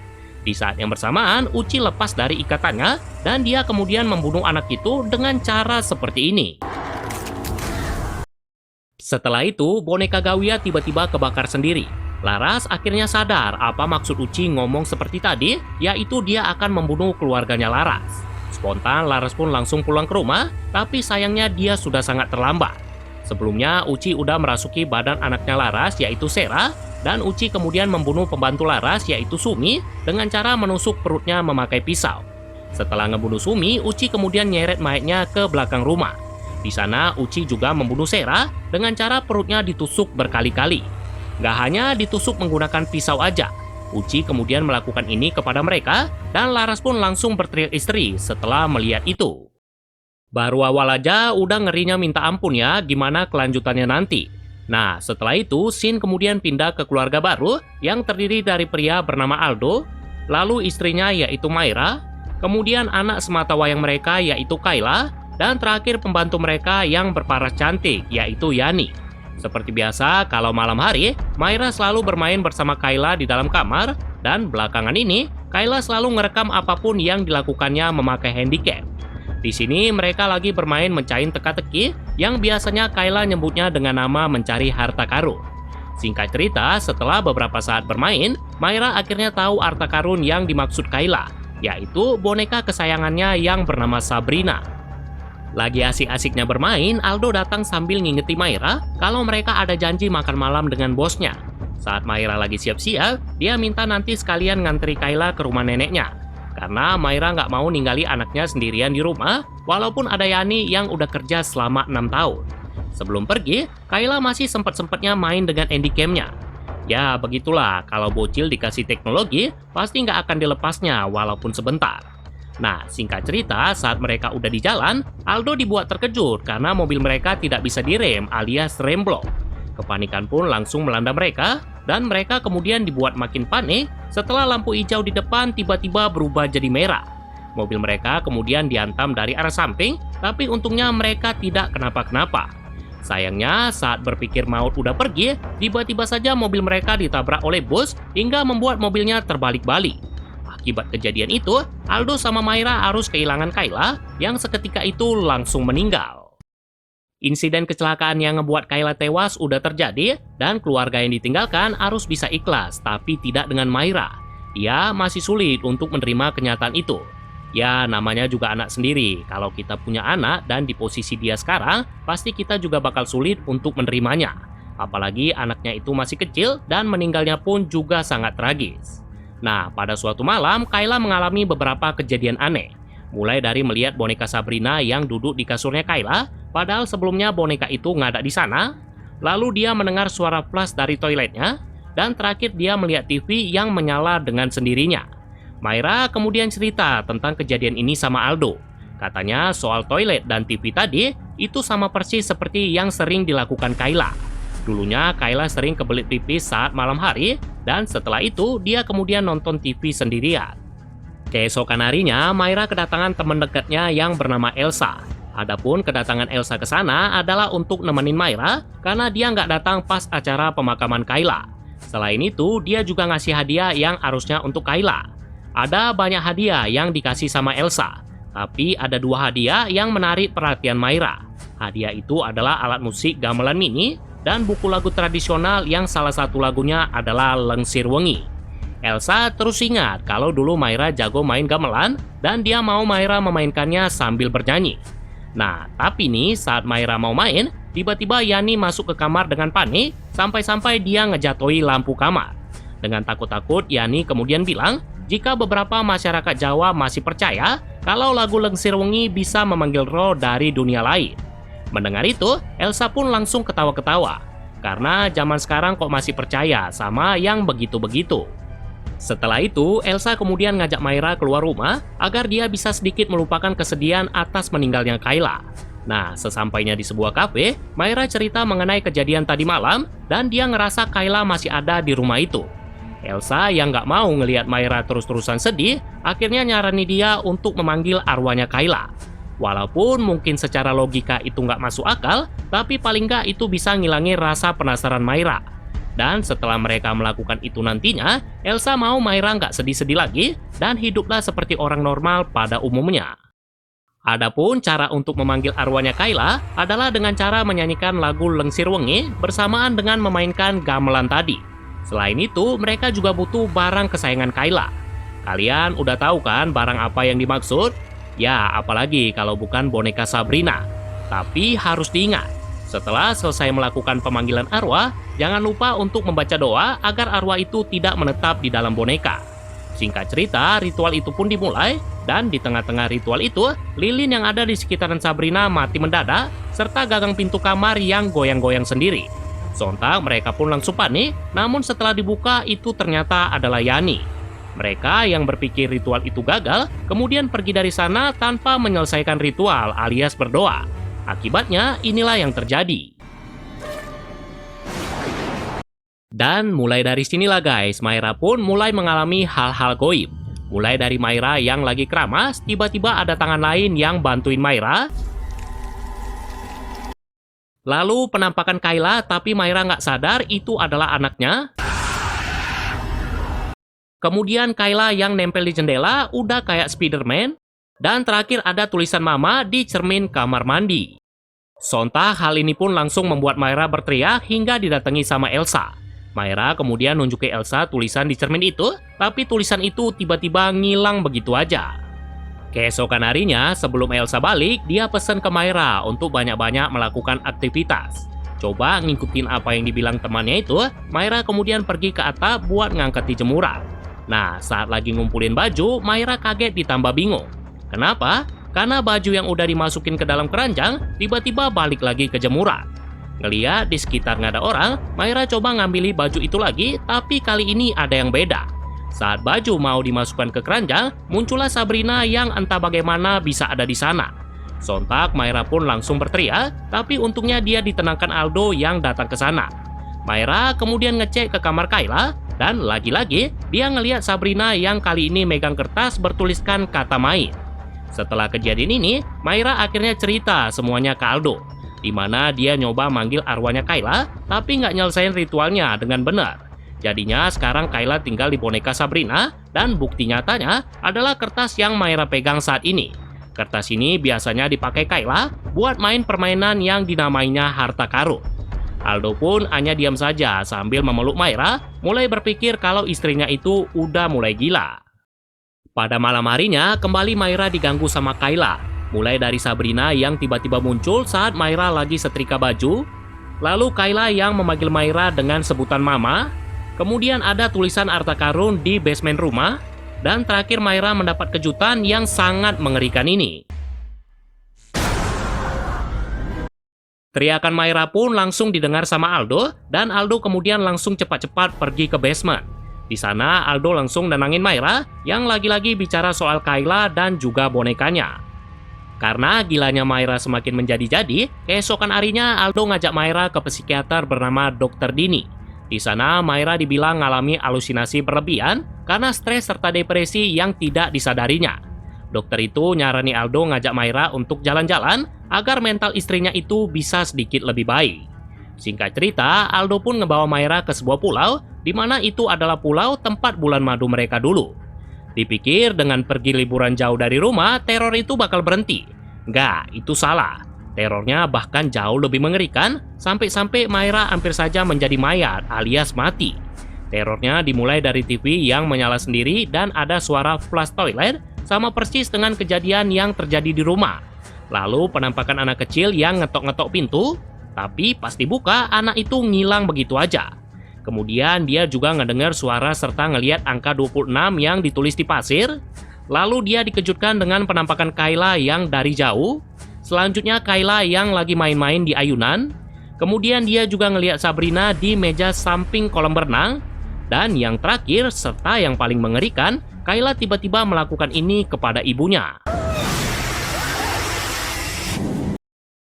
Di saat yang bersamaan, Uchi lepas dari ikatannya, dan dia kemudian membunuh anak itu dengan cara seperti ini. Setelah itu, boneka Gaulia tiba-tiba kebakar sendiri. Laras akhirnya sadar apa maksud Uchi ngomong seperti tadi, yaitu dia akan membunuh keluarganya Laras. Spontan, Laras pun langsung pulang ke rumah, tapi sayangnya dia sudah sangat terlambat. Sebelumnya, Uchi udah merasuki badan anaknya Laras, yaitu Sera, dan Uchi kemudian membunuh pembantu Laras, yaitu Sumi, dengan cara menusuk perutnya memakai pisau. Setelah ngebunuh Sumi, Uchi kemudian nyeret mayatnya ke belakang rumah. Di sana, Uchi juga membunuh Sera dengan cara perutnya ditusuk berkali-kali. Gak hanya ditusuk menggunakan pisau aja, Uchi kemudian melakukan ini kepada mereka, dan Laras pun langsung berteriak istri setelah melihat itu. Baru awal aja udah ngerinya minta ampun ya, gimana kelanjutannya nanti. Nah, setelah itu, Shin kemudian pindah ke keluarga baru yang terdiri dari pria bernama Aldo, lalu istrinya yaitu Maira, kemudian anak sematawayang mereka yaitu Kayla, dan terakhir pembantu mereka yang berparas cantik yaitu Yani. Seperti biasa, kalau malam hari, Maira selalu bermain bersama Kayla di dalam kamar, dan belakangan ini, Kayla selalu ngerekam apapun yang dilakukannya memakai handycam. Di sini mereka lagi bermain mencahin teka-teki yang biasanya Kayla nyebutnya dengan nama mencari harta karun. Singkat cerita, setelah beberapa saat bermain, Maira akhirnya tahu harta karun yang dimaksud Kayla, yaitu boneka kesayangannya yang bernama Sabrina. Lagi asik-asiknya bermain, Aldo datang sambil ngingeti Maira kalau mereka ada janji makan malam dengan bosnya. Saat Maira lagi siap-siap, dia minta nanti sekalian nganteri Kayla ke rumah neneknya. Karena Maira nggak mau ninggali anaknya sendirian di rumah, walaupun ada Yani yang udah kerja selama 6 tahun. Sebelum pergi, Kayla masih sempat-sempatnya main dengan handycam-nya. Ya, begitulah, kalau bocil dikasih teknologi, pasti nggak akan dilepasnya walaupun sebentar. Nah, singkat cerita, saat mereka udah di jalan, Aldo dibuat terkejut karena mobil mereka tidak bisa direm alias remblong. Kepanikan pun langsung melanda mereka, dan mereka kemudian dibuat makin panik setelah lampu hijau di depan tiba-tiba berubah jadi merah. Mobil mereka kemudian dihantam dari arah samping, tapi untungnya mereka tidak kenapa-kenapa. Sayangnya, saat berpikir maut udah pergi, tiba-tiba saja mobil mereka ditabrak oleh bus hingga membuat mobilnya terbalik-balik. Akibat kejadian itu, Aldo sama Maira harus kehilangan Kayla yang seketika itu langsung meninggal. Insiden kecelakaan yang ngebuat Kayla tewas udah terjadi, dan keluarga yang ditinggalkan harus bisa ikhlas, tapi tidak dengan Maira. Dia masih sulit untuk menerima kenyataan itu. Ya, namanya juga anak sendiri. Kalau kita punya anak dan di posisi dia sekarang, pasti kita juga bakal sulit untuk menerimanya. Apalagi anaknya itu masih kecil dan meninggalnya pun juga sangat tragis. Nah, pada suatu malam, Kayla mengalami beberapa kejadian aneh. Mulai dari melihat boneka Sabrina yang duduk di kasurnya Kayla, padahal sebelumnya boneka itu nggak ada di sana. Lalu dia mendengar suara flash dari toiletnya, dan terakhir dia melihat TV yang menyala dengan sendirinya. Maira kemudian cerita tentang kejadian ini sama Aldo. Katanya soal toilet dan TV tadi, itu sama persis seperti yang sering dilakukan Kayla. Dulunya Kayla sering kebelit pipis saat malam hari, dan setelah itu dia kemudian nonton TV sendirian. Keesokan harinya, Maira kedatangan teman dekatnya yang bernama Elsa. Adapun kedatangan Elsa ke sana adalah untuk nemenin Maira, karena dia nggak datang pas acara pemakaman Kayla. Selain itu, dia juga ngasih hadiah yang harusnya untuk Kayla. Ada banyak hadiah yang dikasih sama Elsa, tapi ada 2 hadiah yang menarik perhatian Maira. Hadiah itu adalah alat musik gamelan mini, dan buku lagu tradisional yang salah satu lagunya adalah Lengsir Wengi. Elsa terus ingat kalau dulu Maira jago main gamelan dan dia mau Maira memainkannya sambil bernyanyi. Nah, tapi nih saat Maira mau main, tiba-tiba Yani masuk ke kamar dengan panik sampai-sampai dia ngejatuhi lampu kamar. Dengan takut-takut, Yani kemudian bilang jika beberapa masyarakat Jawa masih percaya kalau lagu Lengsir Wengi bisa memanggil roh dari dunia lain. Mendengar itu, Elsa pun langsung ketawa-ketawa. Karena zaman sekarang kok masih percaya sama yang begitu-begitu. Setelah itu, Elsa kemudian ngajak Maira keluar rumah agar dia bisa sedikit melupakan kesedihan atas meninggalnya Kayla. Nah, sesampainya di sebuah kafe, Maira cerita mengenai kejadian tadi malam dan dia ngerasa Kayla masih ada di rumah itu. Elsa yang nggak mau ngelihat Maira terus-terusan sedih, akhirnya nyarani dia untuk memanggil arwahnya Kayla. Walaupun mungkin secara logika itu nggak masuk akal, tapi paling nggak itu bisa ngilangin rasa penasaran Maira. Dan setelah mereka melakukan itu nantinya, Elsa mau Maira nggak sedih-sedih lagi dan hiduplah seperti orang normal pada umumnya. Adapun cara untuk memanggil arwahnya Kayla adalah dengan cara menyanyikan lagu Lengsir Wengi bersamaan dengan memainkan gamelan tadi. Selain itu, mereka juga butuh barang kesayangan Kayla. Kalian udah tahu kan barang apa yang dimaksud? Ya, apalagi kalau bukan boneka Sabrina. Tapi harus diingat, setelah selesai melakukan pemanggilan arwah, jangan lupa untuk membaca doa agar arwah itu tidak menetap di dalam boneka. Singkat cerita, ritual itu pun dimulai, dan di tengah-tengah ritual itu, lilin yang ada di sekitaran Sabrina mati mendadak, serta gagang pintu kamar yang goyang-goyang sendiri. Sontak mereka pun langsung panik, namun setelah dibuka itu ternyata adalah Yani. Mereka yang berpikir ritual itu gagal, kemudian pergi dari sana tanpa menyelesaikan ritual alias berdoa. Akibatnya inilah yang terjadi. Dan mulai dari sinilah guys, Maira pun mulai mengalami hal-hal goib. Mulai dari Maira yang lagi keramas, tiba-tiba ada tangan lain yang bantuin Maira. Lalu penampakan Kayla, tapi Maira nggak sadar itu adalah anaknya. Kemudian Kayla yang nempel di jendela udah kayak Spiderman. Dan terakhir ada tulisan mama di cermin kamar mandi. Sontak hal ini pun langsung membuat Maira berteriak hingga didatangi sama Elsa. Maira kemudian nunjukin Elsa tulisan di cermin itu, tapi tulisan itu tiba-tiba ngilang begitu aja. Keesokan harinya, sebelum Elsa balik, dia pesan ke Maira untuk banyak-banyak melakukan aktivitas. Coba ngikutin apa yang dibilang temannya itu, Maira kemudian pergi ke atap buat ngangkati jemuran. Nah, saat lagi ngumpulin baju, Maira kaget ditambah bingung. Kenapa? Karena baju yang udah dimasukin ke dalam keranjang, tiba-tiba balik lagi ke jemuran. Ngeliat di sekitar nggak ada orang, Maira coba ngambil baju itu lagi, tapi kali ini ada yang beda. Saat baju mau dimasukkan ke keranjang, muncullah Sabrina yang entah bagaimana bisa ada di sana. Sontak Maira pun langsung berteriak, tapi untungnya dia ditenangkan Aldo yang datang ke sana. Maira kemudian ngecek ke kamar Kayla, dan lagi-lagi dia ngelihat Sabrina yang kali ini megang kertas bertuliskan kata main. Setelah kejadian ini, Maira akhirnya cerita semuanya ke Aldo, di mana dia nyoba manggil arwahnya Kayla, tapi nggak nyelesain ritualnya dengan benar. Jadinya sekarang Kayla tinggal di boneka Sabrina, dan bukti nyatanya adalah kertas yang Maira pegang saat ini. Kertas ini biasanya dipakai Kayla buat main permainan yang dinamainya harta karun. Aldo pun hanya diam saja sambil memeluk Maira, mulai berpikir kalau istrinya itu udah mulai gila. Pada malam harinya, kembali Maira diganggu sama Kayla. Mulai dari Sabrina yang tiba-tiba muncul saat Maira lagi setrika baju. Lalu Kayla yang memanggil Maira dengan sebutan mama. Kemudian ada tulisan harta karun di basement rumah. Dan terakhir Maira mendapat kejutan yang sangat mengerikan ini. Teriakan Maira pun langsung didengar sama Aldo. Dan Aldo kemudian langsung cepat-cepat pergi ke basement. Di sana Aldo langsung nenangin Maira yang lagi-lagi bicara soal Kayla dan juga bonekanya. Karena gilanya Maira semakin menjadi-jadi, keesokan harinya Aldo ngajak Maira ke psikiater bernama Dr. Dini. Di sana Maira dibilang ngalami halusinasi berlebihan karena stres serta depresi yang tidak disadarinya. Dokter itu nyarani Aldo ngajak Maira untuk jalan-jalan agar mental istrinya itu bisa sedikit lebih baik. Singkat cerita, Aldo pun ngebawa Maira ke sebuah pulau, di mana itu adalah pulau tempat bulan madu mereka dulu. Dipikir dengan pergi liburan jauh dari rumah, teror itu bakal berhenti. Nggak, itu salah. Terornya bahkan jauh lebih mengerikan, sampai-sampai Maira hampir saja menjadi mayat alias mati. Terornya dimulai dari TV yang menyala sendiri dan ada suara flush toilet, sama persis dengan kejadian yang terjadi di rumah. Lalu penampakan anak kecil yang ngetok-ngetok pintu, tapi pas dibuka, anak itu ngilang begitu aja. Kemudian dia juga ngedengar suara serta ngelihat angka 26 yang ditulis di pasir. Lalu dia dikejutkan dengan penampakan Kayla yang dari jauh. Selanjutnya Kayla yang lagi main-main di ayunan. Kemudian dia juga ngelihat Sabrina di meja samping kolam berenang. Dan yang terakhir, serta yang paling mengerikan, Kayla tiba-tiba melakukan ini kepada ibunya.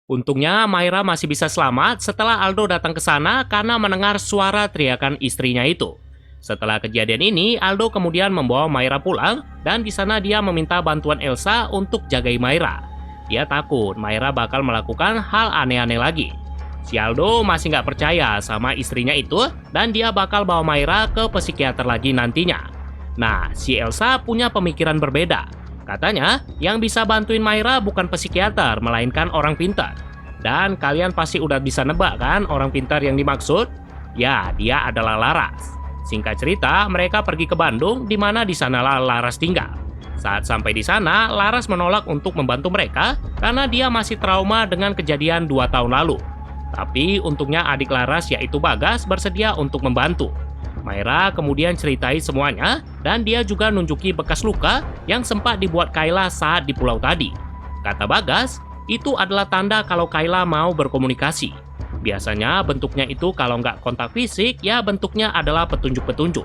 Untungnya Maira masih bisa selamat setelah Aldo datang ke sana karena mendengar suara teriakan istrinya itu. Setelah kejadian ini, Aldo kemudian membawa Maira pulang dan di sana dia meminta bantuan Elsa untuk jagai Maira. Dia takut Maira bakal melakukan hal aneh-aneh lagi. Si Aldo masih nggak percaya sama istrinya itu dan dia bakal bawa Maira ke psikiater lagi nantinya. Nah, si Elsa punya pemikiran berbeda. Katanya, yang bisa bantuin Maira bukan psikiater, melainkan orang pintar. Dan kalian pasti udah bisa nebak kan orang pintar yang dimaksud? Ya, dia adalah Laras. Singkat cerita, mereka pergi ke Bandung, di mana di sanalah Laras tinggal. Saat sampai di sana, Laras menolak untuk membantu mereka karena dia masih trauma dengan kejadian 2 tahun lalu. Tapi untungnya adik Laras yaitu Bagas bersedia untuk membantu. Maira kemudian ceritai semuanya dan dia juga nunjuki bekas luka yang sempat dibuat Kayla saat di pulau tadi. Kata Bagas, itu adalah tanda kalau Kayla mau berkomunikasi. Biasanya bentuknya itu kalau nggak kontak fisik, ya bentuknya adalah petunjuk-petunjuk.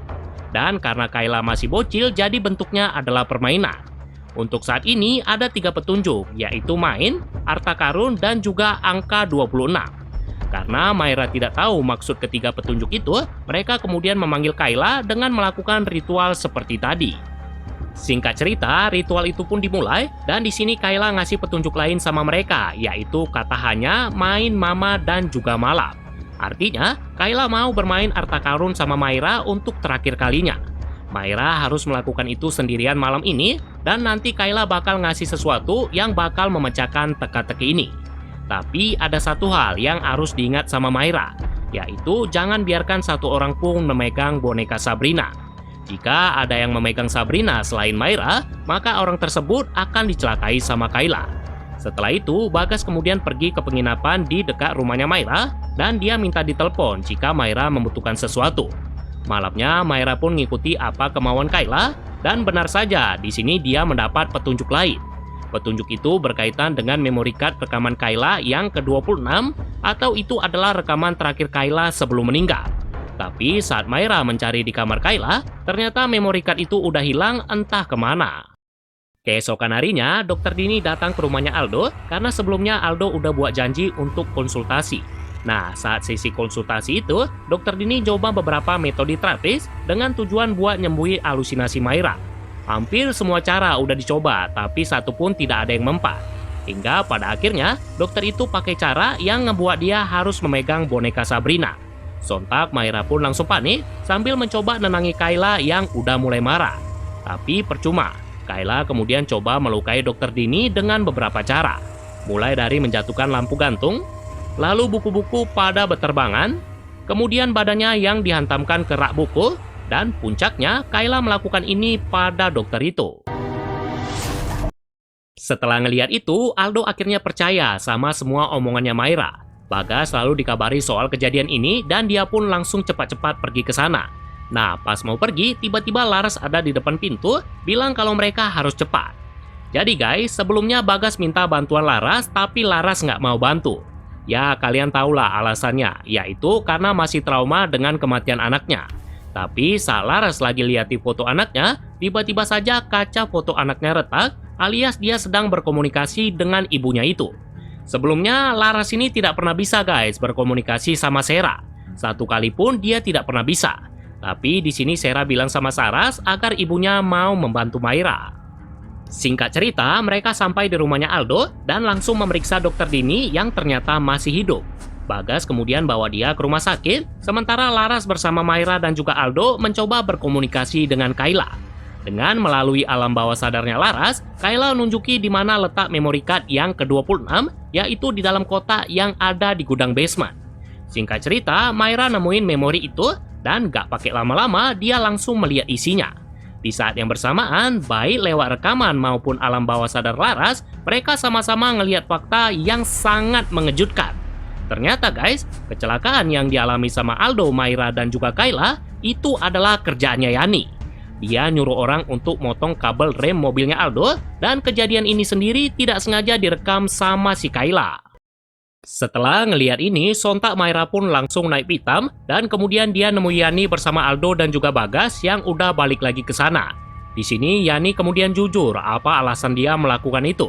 Dan karena Kayla masih bocil, jadi bentuknya adalah permainan. Untuk saat ini ada 3 petunjuk, yaitu main, harta karun, dan juga angka 26. Karena Myra tidak tahu maksud ketiga petunjuk itu, mereka kemudian memanggil Kayla dengan melakukan ritual seperti tadi. Singkat cerita, ritual itu pun dimulai, dan di sini Kayla ngasih petunjuk lain sama mereka, yaitu kata hanya, main, mama, dan juga malam. Artinya, Kayla mau bermain harta karun sama Myra untuk terakhir kalinya. Myra harus melakukan itu sendirian malam ini, dan nanti Kayla bakal ngasih sesuatu yang bakal memecahkan teka-teki ini. Tapi ada satu hal yang harus diingat sama Myra, yaitu jangan biarkan satu orang pun memegang boneka Sabrina. Jika ada yang memegang Sabrina selain Myra, maka orang tersebut akan dicelakai sama Kayla. Setelah itu, Bagas kemudian pergi ke penginapan di dekat rumahnya Myra, dan dia minta ditelepon jika Myra membutuhkan sesuatu. Malamnya, Myra pun mengikuti apa kemauan Kayla, dan benar saja, di sini dia mendapat petunjuk lain. Petunjuk itu berkaitan dengan memory card rekaman Kayla yang ke-26, atau itu adalah rekaman terakhir Kayla sebelum meninggal. Tapi saat Myra mencari di kamar Kayla, ternyata memory card itu udah hilang entah kemana. Keesokan harinya, Dr. Dini datang ke rumahnya Aldo karena sebelumnya Aldo udah buat janji untuk konsultasi. Nah, saat sesi konsultasi itu, Dr. Dini coba beberapa metode terapis dengan tujuan buat nyembuhi halusinasi Myra. Hampir semua cara udah dicoba, tapi satu pun tidak ada yang mempan. Hingga pada akhirnya, dokter itu pakai cara yang ngebuat dia harus memegang boneka Sabrina. Sontak Myra pun langsung panik sambil mencoba nenangi Kayla yang udah mulai marah. Tapi percuma, Kayla kemudian coba melukai Dr. Dini dengan beberapa cara. Mulai dari menjatuhkan lampu gantung, lalu buku-buku pada berterbangan, kemudian badannya yang dihantamkan ke rak buku, dan puncaknya Kayla melakukan ini pada dokter itu. Setelah ngelihat itu, Aldo akhirnya percaya sama semua omongannya Myra. Bagas selalu dikabari soal kejadian ini dan dia pun langsung cepat-cepat pergi ke sana. Nah, pas mau pergi, tiba-tiba Laras ada di depan pintu, bilang kalau mereka harus cepat. Jadi guys, sebelumnya Bagas minta bantuan Laras, tapi Laras nggak mau bantu. Ya, kalian tahulah alasannya, yaitu karena masih trauma dengan kematian anaknya. Tapi saat Laras lagi lihat di foto anaknya, tiba-tiba saja kaca foto anaknya retak, alias dia sedang berkomunikasi dengan ibunya itu. Sebelumnya, Laras ini tidak pernah bisa guys berkomunikasi sama Sera. Satu kali pun dia tidak pernah bisa. Tapi di sini Sera bilang sama Saras agar ibunya mau membantu Myra. Singkat cerita, mereka sampai di rumahnya Aldo dan langsung memeriksa Dr. Dini yang ternyata masih hidup. Bagas kemudian bawa dia ke rumah sakit, sementara Laras bersama Myra dan juga Aldo mencoba berkomunikasi dengan Kayla. Dengan melalui alam bawah sadarnya Laras, Kayla menunjuki di mana letak memory card yang ke-26, yaitu di dalam kotak yang ada di gudang basement. Singkat cerita, Myra nemuin memori itu, dan gak pakai lama-lama dia langsung melihat isinya. Di saat yang bersamaan, baik lewat rekaman maupun alam bawah sadar Laras, mereka sama-sama ngelihat fakta yang sangat mengejutkan. Ternyata guys, kecelakaan yang dialami sama Aldo, Myra, dan juga Kayla itu adalah kerjaannya Yani. Dia nyuruh orang untuk motong kabel rem mobilnya Aldo, dan kejadian ini sendiri tidak sengaja direkam sama si Kayla. Setelah ngelihat ini, sontak Myra pun langsung naik pitam, dan kemudian dia nemu Yani bersama Aldo dan juga Bagas yang udah balik lagi ke sana. Di sini Yani kemudian jujur apa alasan dia melakukan itu.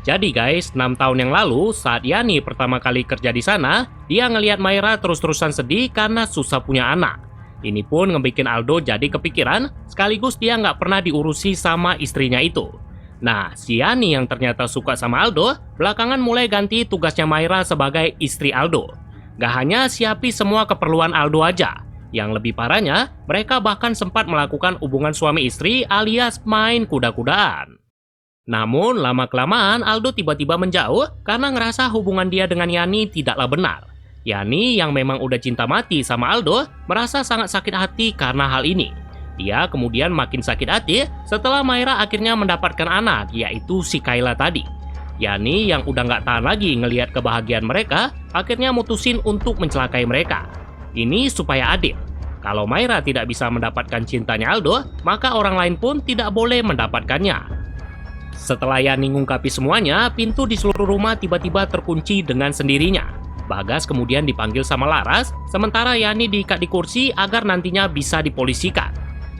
Jadi guys, 6 tahun yang lalu saat Yani pertama kali kerja di sana, dia ngelihat Myra terus-terusan sedih karena susah punya anak. Ini pun ngebikin Aldo jadi kepikiran, sekaligus dia nggak pernah diurusi sama istrinya itu. Nah, si Yani yang ternyata suka sama Aldo, belakangan mulai ganti tugasnya Myra sebagai istri Aldo. Gak hanya siapi semua keperluan Aldo aja. Yang lebih parahnya, mereka bahkan sempat melakukan hubungan suami istri alias main kuda-kudaan. Namun, lama-kelamaan Aldo tiba-tiba menjauh karena ngerasa hubungan dia dengan Yani tidaklah benar. Yani yang memang udah cinta mati sama Aldo, merasa sangat sakit hati karena hal ini. Dia kemudian makin sakit hati setelah Myra akhirnya mendapatkan anak, yaitu si Kayla tadi. Yani yang udah nggak tahan lagi ngelihat kebahagiaan mereka, akhirnya mutusin untuk mencelakai mereka. Ini supaya adil. Kalau Myra tidak bisa mendapatkan cintanya Aldo, maka orang lain pun tidak boleh mendapatkannya. Setelah Yani ngungkapi semuanya, pintu di seluruh rumah tiba-tiba terkunci dengan sendirinya. Bagas kemudian dipanggil sama Laras, sementara Yani diikat di kursi agar nantinya bisa dipolisikan.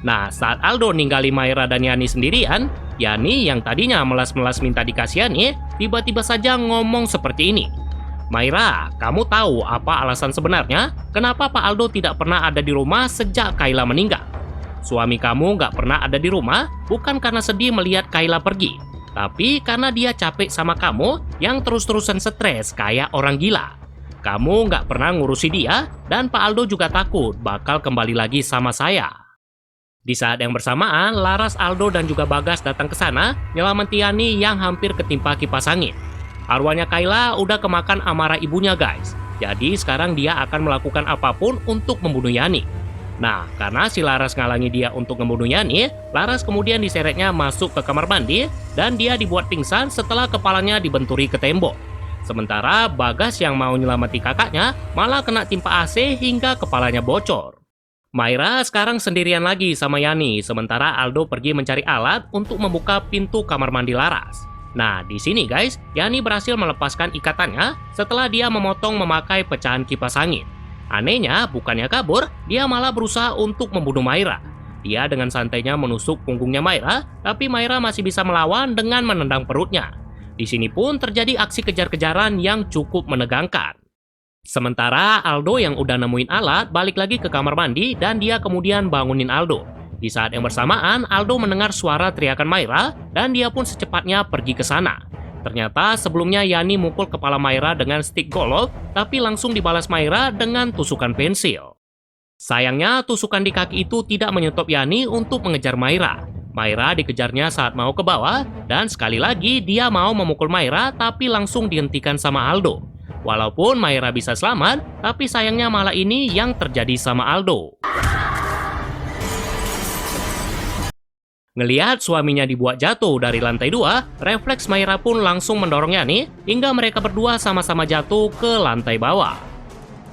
Nah, saat Aldo ninggali Maira dan Yani sendirian, Yani yang tadinya melas-melas minta dikasihani, tiba-tiba saja ngomong seperti ini. Maira, kamu tahu apa alasan sebenarnya kenapa Pak Aldo tidak pernah ada di rumah sejak Kayla meninggal? Suami kamu nggak pernah ada di rumah bukan karena sedih melihat Kayla pergi, tapi karena dia capek sama kamu yang terus-terusan stres kayak orang gila. Kamu nggak pernah ngurusi dia, dan Pak Aldo juga takut bakal kembali lagi sama saya. Di saat yang bersamaan, Laras, Aldo, dan juga Bagas datang ke sana nyelamatin Yani yang hampir ketimpa kipas angin. Arwahnya Kayla udah kemakan amarah ibunya guys, jadi sekarang dia akan melakukan apapun untuk membunuh Yani. Nah, karena si Laras ngalangi dia untuk membunuh Yani, Laras kemudian diseretnya masuk ke kamar mandi dan dia dibuat pingsan setelah kepalanya dibenturi ke tembok. Sementara Bagas yang mau nyelamati kakaknya malah kena timpa AC hingga kepalanya bocor. Maira sekarang sendirian lagi sama Yani, sementara Aldo pergi mencari alat untuk membuka pintu kamar mandi Laras. Nah, di sini guys, Yani berhasil melepaskan ikatannya setelah dia memotong memakai pecahan kipas angin. Anehnya, bukannya kabur, dia malah berusaha untuk membunuh Maira. Dia dengan santainya menusuk punggungnya Maira, tapi Maira masih bisa melawan dengan menendang perutnya. Di sini pun terjadi aksi kejar-kejaran yang cukup menegangkan. Sementara Aldo yang udah nemuin alat balik lagi ke kamar mandi dan dia kemudian bangunin Aldo. Di saat yang bersamaan, Aldo mendengar suara teriakan Maira dan dia pun secepatnya pergi ke sana. Ternyata sebelumnya Yani mukul kepala Maira dengan stick golf, tapi langsung dibalas Maira dengan tusukan pensil. Sayangnya, tusukan di kaki itu tidak menyetop Yani untuk mengejar Maira. Maira dikejarnya saat mau ke bawah, dan sekali lagi dia mau memukul Maira tapi langsung dihentikan sama Aldo. Walaupun Maira bisa selamat, tapi sayangnya malah ini yang terjadi sama Aldo. Ngelihat suaminya dibuat jatuh dari lantai 2, refleks Maira pun langsung mendorong Yani hingga mereka berdua sama-sama jatuh ke lantai bawah.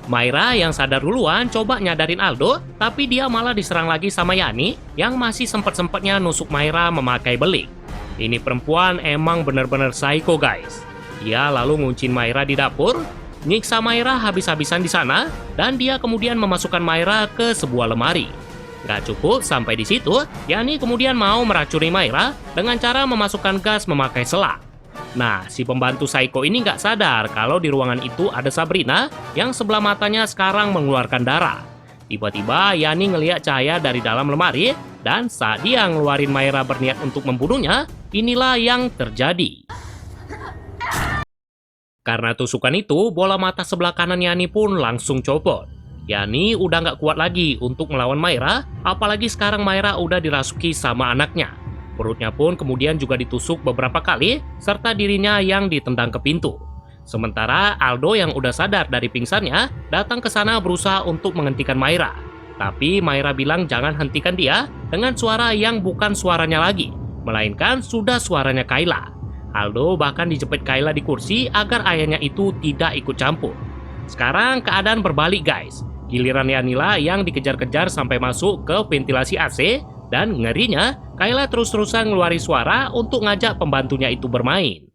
Maira yang sadar duluan coba nyadarin Aldo, tapi dia malah diserang lagi sama Yani yang masih sempet-sempetnya nusuk Maira memakai beling. Ini perempuan emang bener-bener psycho guys. Dia lalu nguncin Maira di dapur, nyiksa Maira habis-habisan di sana, dan dia kemudian memasukkan Maira ke sebuah lemari. Gak cukup sampai di situ, Yani kemudian mau meracuni Maira dengan cara memasukkan gas memakai selang. Nah, si pembantu psycho ini gak sadar kalau di ruangan itu ada Sabrina yang sebelah matanya sekarang mengeluarkan darah. Tiba-tiba Yani ngelihat cahaya dari dalam lemari, dan saat dia ngeluarin Maira berniat untuk membunuhnya, inilah yang terjadi. Karena tusukan itu, bola mata sebelah kanan Yani pun langsung copot. Yani udah nggak kuat lagi untuk melawan Maira, apalagi sekarang Maira udah dirasuki sama anaknya. Perutnya pun kemudian juga ditusuk beberapa kali, serta dirinya yang ditendang ke pintu. Sementara Aldo yang udah sadar dari pingsannya, datang ke sana berusaha untuk menghentikan Maira. Tapi Maira bilang jangan hentikan dia dengan suara yang bukan suaranya lagi, melainkan sudah suaranya Kayla. Aldo bahkan dijepit Kayla di kursi agar ayahnya itu tidak ikut campur. Sekarang keadaan berbalik guys. Giliran Yanila yang dikejar-kejar sampai masuk ke ventilasi AC, dan ngerinya, Kayla terus-terusan ngeluarin suara untuk ngajak pembantunya itu bermain.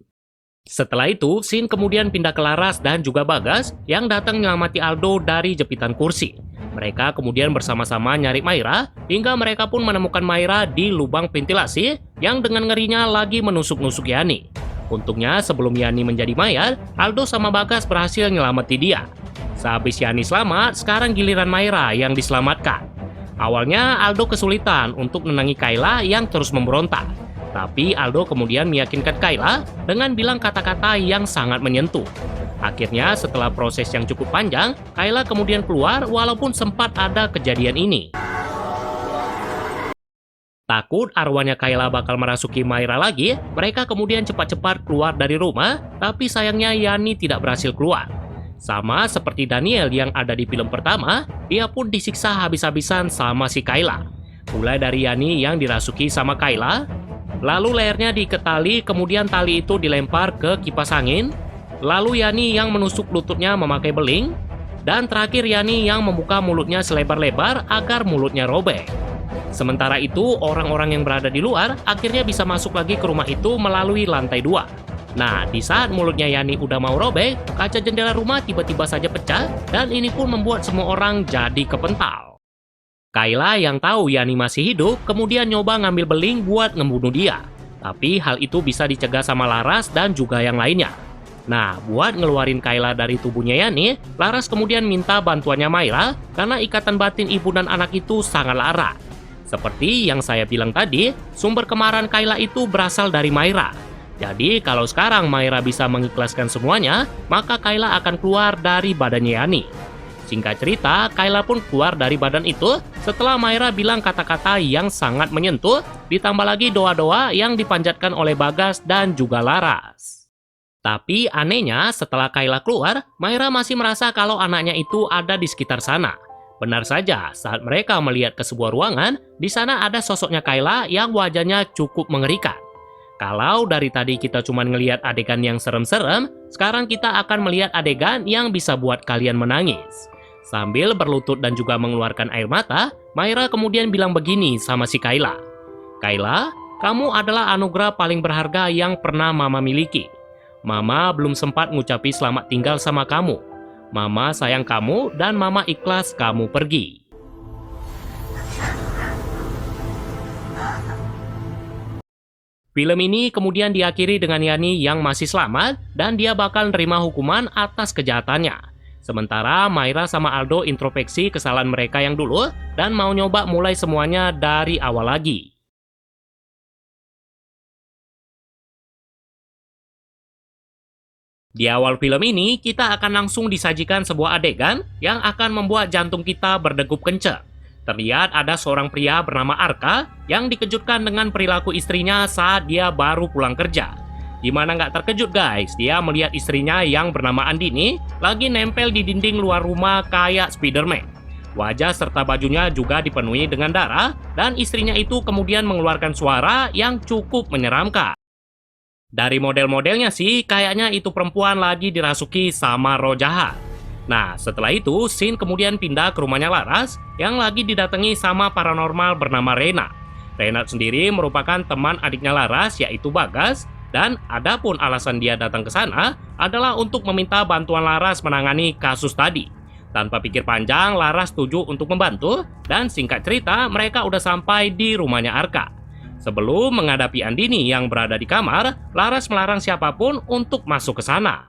Setelah itu, scene kemudian pindah ke Laras dan juga Bagas yang datang nyelamati Aldo dari jepitan kursi. Mereka kemudian bersama-sama nyari Maira, hingga mereka pun menemukan Maira di lubang ventilasi yang dengan ngerinya lagi menusuk-nusuk Yani. Untungnya sebelum Yani menjadi mayat, Aldo sama Bagas berhasil nyelamati dia. Sehabis Yani selamat, sekarang giliran Maira yang diselamatkan. Awalnya Aldo kesulitan untuk menenangi Kayla yang terus memberontak. Tapi Aldo kemudian meyakinkan Kayla dengan bilang kata-kata yang sangat menyentuh. Akhirnya setelah proses yang cukup panjang, Kayla kemudian keluar walaupun sempat ada kejadian ini. Takut arwahnya Kayla bakal merasuki Maira lagi, mereka kemudian cepat-cepat keluar dari rumah, tapi sayangnya Yani tidak berhasil keluar. Sama seperti Daniel yang ada di film pertama, dia pun disiksa habis-habisan sama si Kayla. Mulai dari Yani yang dirasuki sama Kayla, lalu lehernya diikat tali, kemudian tali itu dilempar ke kipas angin, lalu Yani yang menusuk lututnya memakai beling, dan terakhir Yani yang membuka mulutnya selebar-lebar agar mulutnya robek. Sementara itu, orang-orang yang berada di luar akhirnya bisa masuk lagi ke rumah itu melalui lantai 2. Nah, di saat mulutnya Yani udah mau robek, kaca jendela rumah tiba-tiba saja pecah dan ini pun membuat semua orang jadi kepental. Kayla yang tahu Yani masih hidup kemudian nyoba ngambil beling buat ngebunuh dia. Tapi hal itu bisa dicegah sama Laras dan juga yang lainnya. Nah, buat ngeluarin Kayla dari tubuhnya Yani, Laras kemudian minta bantuannya Myra karena ikatan batin ibu dan anak itu sangatlah erat. Seperti yang saya bilang tadi, sumber kemarahan Kayla itu berasal dari Myra. Jadi, kalau sekarang Myra bisa mengikhlaskan semuanya, maka Kayla akan keluar dari badannya Yani. Singkat cerita, Kayla pun keluar dari badan itu setelah Myra bilang kata-kata yang sangat menyentuh, ditambah lagi doa-doa yang dipanjatkan oleh Bagas dan juga Laras. Tapi anehnya, setelah Kayla keluar, Myra masih merasa kalau anaknya itu ada di sekitar sana. Benar saja, saat mereka melihat ke sebuah ruangan, di sana ada sosoknya Kayla yang wajahnya cukup mengerikan. Kalau dari tadi kita cuma ngelihat adegan yang serem-serem, sekarang kita akan melihat adegan yang bisa buat kalian menangis. Sambil berlutut dan juga mengeluarkan air mata, Myra kemudian bilang begini sama si Kayla. Kayla, kamu adalah anugerah paling berharga yang pernah Mama miliki. Mama belum sempat ngucapi selamat tinggal sama kamu. Mama sayang kamu dan Mama ikhlas kamu pergi. Film ini kemudian diakhiri dengan Yani yang masih selamat dan dia bakal nerima hukuman atas kejahatannya. Sementara Myra sama Aldo introspeksi kesalahan mereka yang dulu dan mau nyoba mulai semuanya dari awal lagi. Di awal film ini, kita akan langsung disajikan sebuah adegan yang akan membuat jantung kita berdegup kencang. Terlihat ada seorang pria bernama Arka yang dikejutkan dengan perilaku istrinya saat dia baru pulang kerja. Gimana nggak terkejut guys, dia melihat istrinya yang bernama Andini lagi nempel di dinding luar rumah kayak Spiderman. Wajah serta bajunya juga dipenuhi dengan darah dan istrinya itu kemudian mengeluarkan suara yang cukup menyeramkan. Dari model-modelnya sih, kayaknya itu perempuan lagi dirasuki sama roh jahat. Nah, setelah itu, scene kemudian pindah ke rumahnya Laras yang lagi didatangi sama paranormal bernama Rena. Rena sendiri merupakan teman adiknya Laras, yaitu Bagas, dan adapun alasan dia datang ke sana adalah untuk meminta bantuan Laras menangani kasus tadi. Tanpa pikir panjang, Laras setuju untuk membantu, dan singkat cerita, mereka udah sampai di rumahnya Arka. Sebelum menghadapi Andini yang berada di kamar, Laras melarang siapapun untuk masuk ke sana.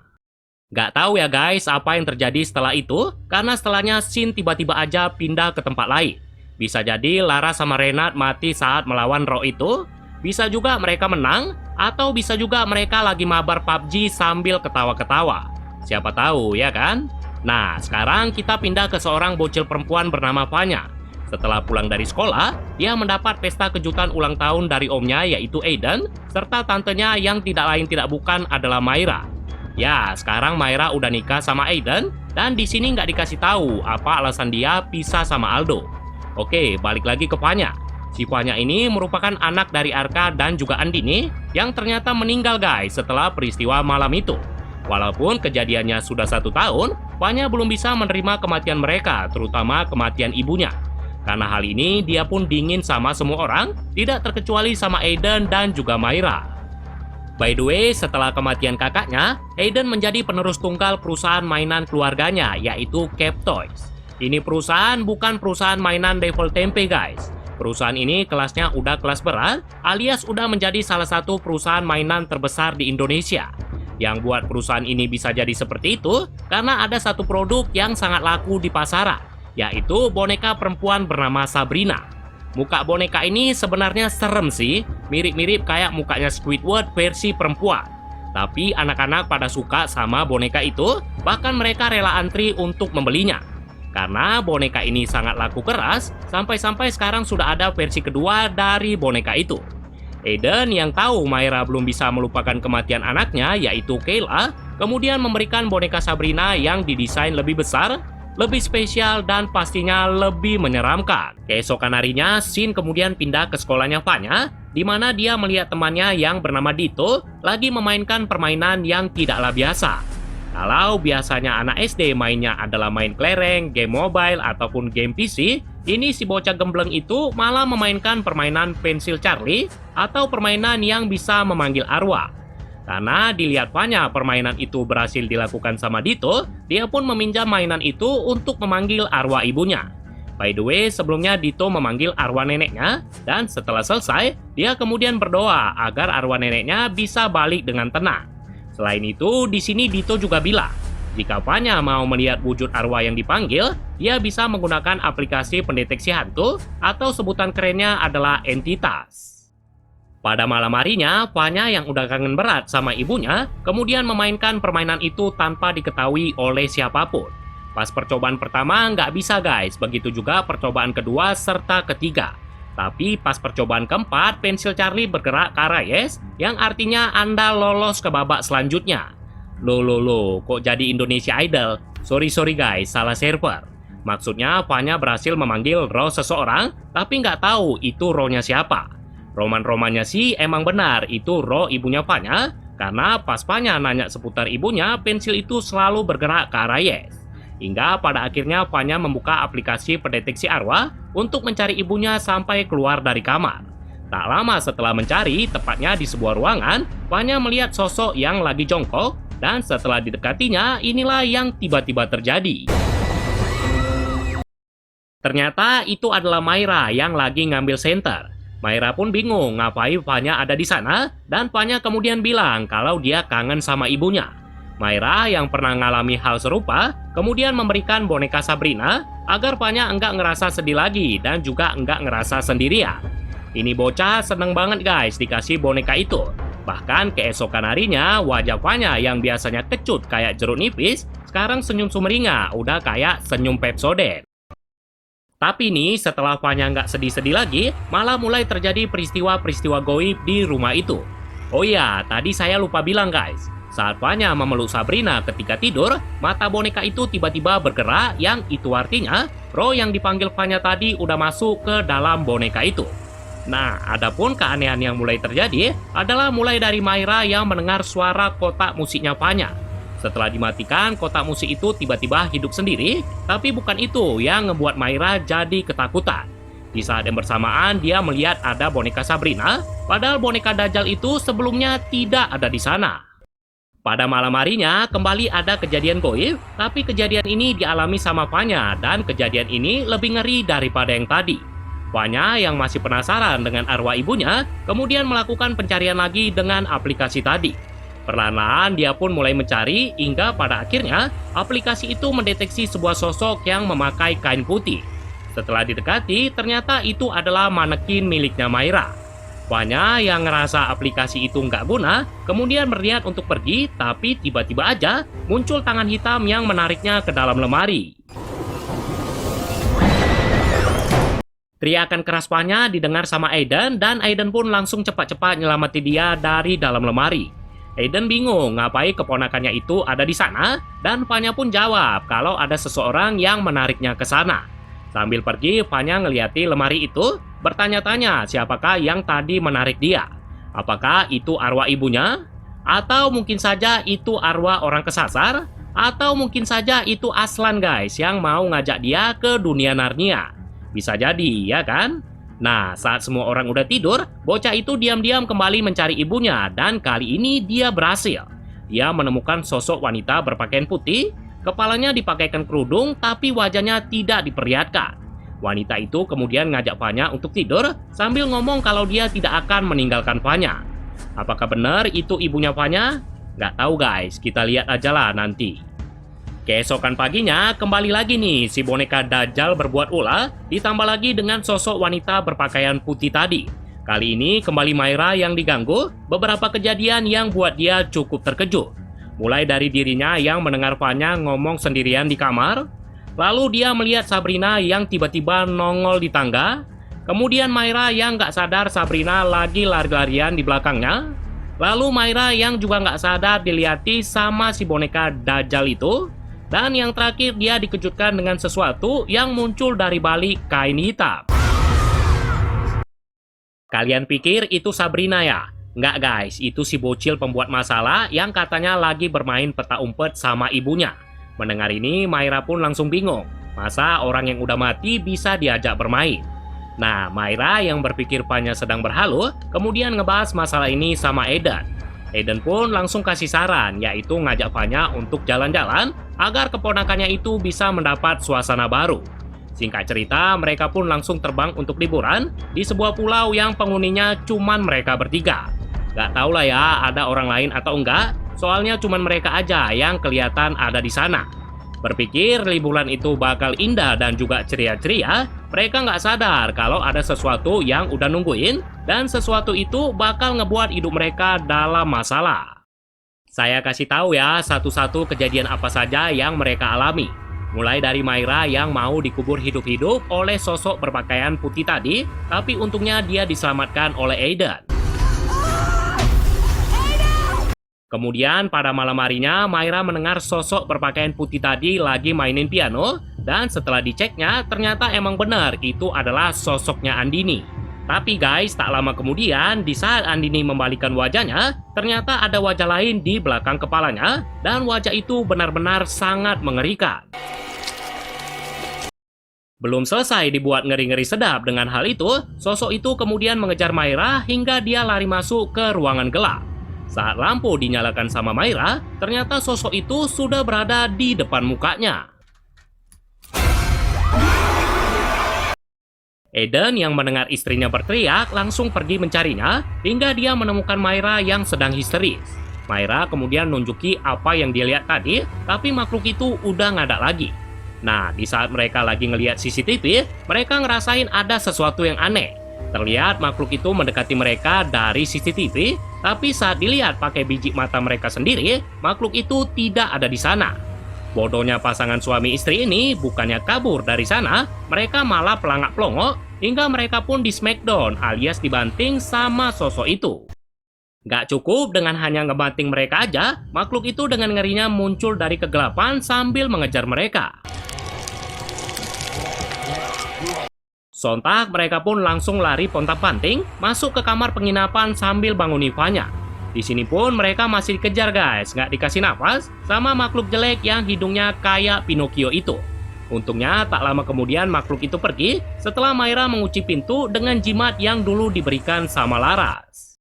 Gak tahu ya guys apa yang terjadi setelah itu, karena setelahnya scene tiba-tiba aja pindah ke tempat lain. Bisa jadi Laras sama Renat mati saat melawan roh itu, bisa juga mereka menang, atau bisa juga mereka lagi mabar PUBG sambil ketawa-ketawa. Siapa tahu ya kan? Nah, sekarang kita pindah ke seorang bocil perempuan bernama Fanya. Setelah pulang dari sekolah, dia mendapat pesta kejutan ulang tahun dari omnya yaitu Aiden, serta tantenya yang tidak lain tidak bukan adalah Myra. Ya, sekarang Myra udah nikah sama Aiden, dan di sini nggak dikasih tahu apa alasan dia pisah sama Aldo. Oke, balik lagi ke Fanya. Si Fanya ini merupakan anak dari Arka dan juga Andini yang ternyata meninggal guys setelah peristiwa malam itu. Walaupun kejadiannya sudah 1 tahun, Fanya belum bisa menerima kematian mereka, terutama kematian ibunya. Karena hal ini, dia pun dingin sama semua orang, tidak terkecuali sama Aiden dan juga Myra. By the way, setelah kematian kakaknya, Aiden menjadi penerus tunggal perusahaan mainan keluarganya, yaitu Cap Toys. Ini perusahaan bukan perusahaan mainan Devil Tempe guys. Perusahaan ini kelasnya udah kelas berat, alias udah menjadi salah satu perusahaan mainan terbesar di Indonesia. Yang buat perusahaan ini bisa jadi seperti itu, karena ada satu produk yang sangat laku di pasaran, yaitu boneka perempuan bernama Sabrina. Muka boneka ini sebenarnya serem sih, mirip-mirip kayak mukanya Squidward versi perempuan. Tapi anak-anak pada suka sama boneka itu, bahkan mereka rela antri untuk membelinya. Karena boneka ini sangat laku keras, sampai-sampai sekarang sudah ada versi kedua dari boneka itu. Aiden yang tahu Myra belum bisa melupakan kematian anaknya, yaitu Kayla, kemudian memberikan boneka Sabrina yang didesain lebih besar, lebih spesial, dan pastinya lebih menyeramkan. Keesokan harinya, Shin kemudian pindah ke sekolahnya Fanya, di mana dia melihat temannya yang bernama Dito lagi memainkan permainan yang tidaklah biasa. Kalau biasanya anak SD mainnya adalah main kelereng, game mobile, ataupun game PC, Ini si bocah gembleng itu malah memainkan permainan pensil Charlie atau permainan yang bisa memanggil arwah. Karena dilihat Fanya permainan itu berhasil dilakukan sama Dito, dia pun meminjam mainan itu untuk memanggil arwah ibunya. By the way, sebelumnya Dito memanggil arwah neneknya, dan setelah selesai, dia kemudian berdoa agar arwah neneknya bisa balik dengan tenang. Selain itu, di sini Dito juga bilang, jika Fanya mau melihat wujud arwah yang dipanggil, dia bisa menggunakan aplikasi pendeteksi hantu atau sebutan kerennya adalah entitas. Pada malam harinya, Fanya yang udah kangen berat sama ibunya, kemudian memainkan permainan itu tanpa diketahui oleh siapapun. Pas percobaan pertama nggak bisa guys, begitu juga percobaan kedua serta ketiga. Tapi pas percobaan keempat, pensil Charlie bergerak ke arah yes, yang artinya Anda lolos ke babak selanjutnya. Loh, kok jadi Indonesia Idol? Sorry guys, salah server. Maksudnya Fanya berhasil memanggil roh seseorang, tapi nggak tahu itu rohnya siapa. Roman-romannya sih emang benar itu roh ibunya Fanya, karena pas Fanya nanya seputar ibunya, pensil itu selalu bergerak ke arah yes. Hingga pada akhirnya Fanya membuka aplikasi pendeteksi arwah untuk mencari ibunya sampai keluar dari kamar. Tak lama setelah mencari, tepatnya di sebuah ruangan, Fanya melihat sosok yang lagi jongkok, dan setelah didekatinya, inilah yang tiba-tiba terjadi. Ternyata itu adalah Myra yang lagi ngambil senter. Myra pun bingung ngapain Fanya ada di sana, dan Fanya kemudian bilang kalau dia kangen sama ibunya. Myra yang pernah ngalami hal serupa, kemudian memberikan boneka Sabrina agar Fanya enggak ngerasa sedih lagi dan juga enggak ngerasa sendirian. Ini bocah seneng banget guys dikasih boneka itu. Bahkan keesokan harinya, wajah Fanya yang biasanya kecut kayak jeruk nipis, sekarang senyum sumringah, udah kayak senyum Pepsodent. Tapi nih, setelah Fanya nggak sedih-sedih lagi, malah mulai terjadi peristiwa-peristiwa goib di rumah itu. Oh iya, tadi saya lupa bilang guys, saat Fanya memeluk Sabrina ketika tidur, mata boneka itu tiba-tiba bergerak, yang itu artinya, roh yang dipanggil Fanya tadi udah masuk ke dalam boneka itu. Nah, adapun keanehan yang mulai terjadi adalah mulai dari Myra yang mendengar suara kotak musiknya Fanya. Setelah dimatikan, kotak musik itu tiba-tiba hidup sendiri, tapi bukan itu yang ngebuat Myra jadi ketakutan. Di saat yang bersamaan, dia melihat ada boneka Sabrina, padahal boneka Dajjal itu sebelumnya tidak ada di sana. Pada malam harinya, kembali ada kejadian goib, tapi kejadian ini dialami sama Fanya, dan kejadian ini lebih ngeri daripada yang tadi. Fanya yang masih penasaran dengan arwah ibunya, kemudian melakukan pencarian lagi dengan aplikasi tadi. Perlahan-lahan dia pun mulai mencari hingga pada akhirnya aplikasi itu mendeteksi sebuah sosok yang memakai kain putih. Setelah didekati, ternyata itu adalah manekin miliknya Myra. Fanya yang ngerasa aplikasi itu nggak guna, kemudian berniat untuk pergi, tapi tiba-tiba aja muncul tangan hitam yang menariknya ke dalam lemari. Teriakan keras Fanya didengar sama Aiden, dan Aiden pun langsung cepat-cepat nyelamati dia dari dalam lemari. Aiden bingung ngapain keponakannya itu ada di sana, dan Fanya pun jawab kalau ada seseorang yang menariknya ke sana. Sambil pergi, Fanya ngeliati lemari itu, bertanya-tanya siapakah yang tadi menarik dia. Apakah itu arwah ibunya? Atau mungkin saja itu arwah orang kesasar? Atau mungkin saja itu Aslan guys yang mau ngajak dia ke dunia Narnia? Bisa jadi, ya kan? Nah, saat semua orang udah tidur, bocah itu diam-diam kembali mencari ibunya, dan kali ini dia berhasil. Dia menemukan sosok wanita berpakaian putih, kepalanya dipakaikan kerudung, tapi wajahnya tidak diperlihatkan. Wanita itu kemudian ngajak Fanya untuk tidur, sambil ngomong kalau dia tidak akan meninggalkan Fanya. Apakah benar itu ibunya Fanya? Nggak tahu guys, kita lihat aja lah nanti. Keesokan paginya, kembali lagi nih si boneka Dajjal berbuat ulah, ditambah lagi dengan sosok wanita berpakaian putih tadi. Kali ini kembali Myra yang diganggu, beberapa kejadian yang buat dia cukup terkejut. Mulai dari dirinya yang mendengar Fanya ngomong sendirian di kamar, lalu dia melihat Sabrina yang tiba-tiba nongol di tangga, kemudian Myra yang nggak sadar Sabrina lagi lari-larian di belakangnya, lalu Myra yang juga nggak sadar diliati sama si boneka Dajjal itu, dan yang terakhir dia dikejutkan dengan sesuatu yang muncul dari balik kain hitam. Kalian pikir itu Sabrina ya? Nggak guys, itu si bocil pembuat masalah yang katanya lagi bermain peta umpet sama ibunya. Mendengar ini, Myra pun langsung bingung. Masa orang yang udah mati bisa diajak bermain? Nah, Myra yang berpikir Fanya sedang berhalu, kemudian ngebahas masalah ini sama Eden. Eden pun langsung kasih saran, yaitu ngajak Fanya untuk jalan-jalan agar keponakannya itu bisa mendapat suasana baru. Singkat cerita, mereka pun langsung terbang untuk liburan di sebuah pulau yang penghuninya cuman mereka bertiga. Gak tau lah ya, ada orang lain atau enggak, soalnya cuman mereka aja yang kelihatan ada di sana. Berpikir liburan itu bakal indah dan juga ceria-ceria, mereka nggak sadar kalau ada sesuatu yang udah nungguin, dan sesuatu itu bakal ngebuat hidup mereka dalam masalah. Saya kasih tahu ya satu-satu kejadian apa saja yang mereka alami. Mulai dari Myra yang mau dikubur hidup-hidup oleh sosok berpakaian putih tadi, tapi untungnya dia diselamatkan oleh Eden. Kemudian pada malam harinya, Myra mendengar sosok berpakaian putih tadi lagi mainin piano, dan setelah diceknya, ternyata emang benar itu adalah sosoknya Andini. Tapi guys, tak lama kemudian, di saat Andini membalikkan wajahnya, ternyata ada wajah lain di belakang kepalanya, dan wajah itu benar-benar sangat mengerikan. Belum selesai dibuat ngeri-ngeri sedap dengan hal itu, sosok itu kemudian mengejar Myra hingga dia lari masuk ke ruangan gelap. Saat lampu dinyalakan sama Myra, ternyata sosok itu sudah berada di depan mukanya. Eden yang mendengar istrinya berteriak langsung pergi mencarinya hingga dia menemukan Myra yang sedang histeris. Myra kemudian nunjuki apa yang dia lihat tadi, tapi makhluk itu udah nggak ada lagi. Nah, di saat mereka lagi ngelihat CCTV, mereka ngerasain ada sesuatu yang aneh. Terlihat makhluk itu mendekati mereka dari CCTV, tapi saat dilihat pakai biji mata mereka sendiri, makhluk itu tidak ada di sana. Bodohnya pasangan suami istri ini bukannya kabur dari sana, mereka malah pelangak-pelongok hingga mereka pun di smackdown alias dibanting sama sosok itu. Gak cukup dengan hanya ngebanting mereka aja, makhluk itu dengan ngerinya muncul dari kegelapan sambil mengejar mereka. Sontak mereka pun langsung lari pontang-panting masuk ke kamar penginapan sambil bangun Fanya. Di sini pun mereka masih dikejar guys, nggak dikasih nafas sama makhluk jelek yang hidungnya kayak Pinocchio itu. Untungnya tak lama kemudian makhluk itu pergi setelah Myra mengunci pintu dengan jimat yang dulu diberikan sama Laras.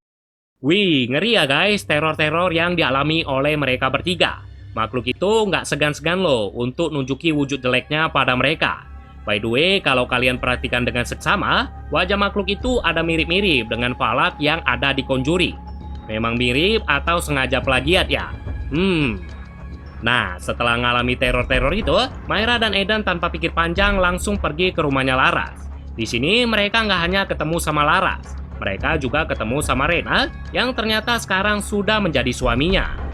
Wih, ngeri ya guys teror-teror yang dialami oleh mereka bertiga. Makhluk itu nggak segan-segan loh untuk nunjuki wujud jeleknya pada mereka. By the way, kalau kalian perhatikan dengan seksama, wajah makhluk itu ada mirip-mirip dengan Valak yang ada di Conjuring. Memang mirip atau sengaja plagiat ya? Nah, setelah ngalami teror-teror itu, Myra dan Eden tanpa pikir panjang langsung pergi ke rumahnya Laras. Di sini mereka nggak hanya ketemu sama Laras, mereka juga ketemu sama Rena yang ternyata sekarang sudah menjadi suaminya.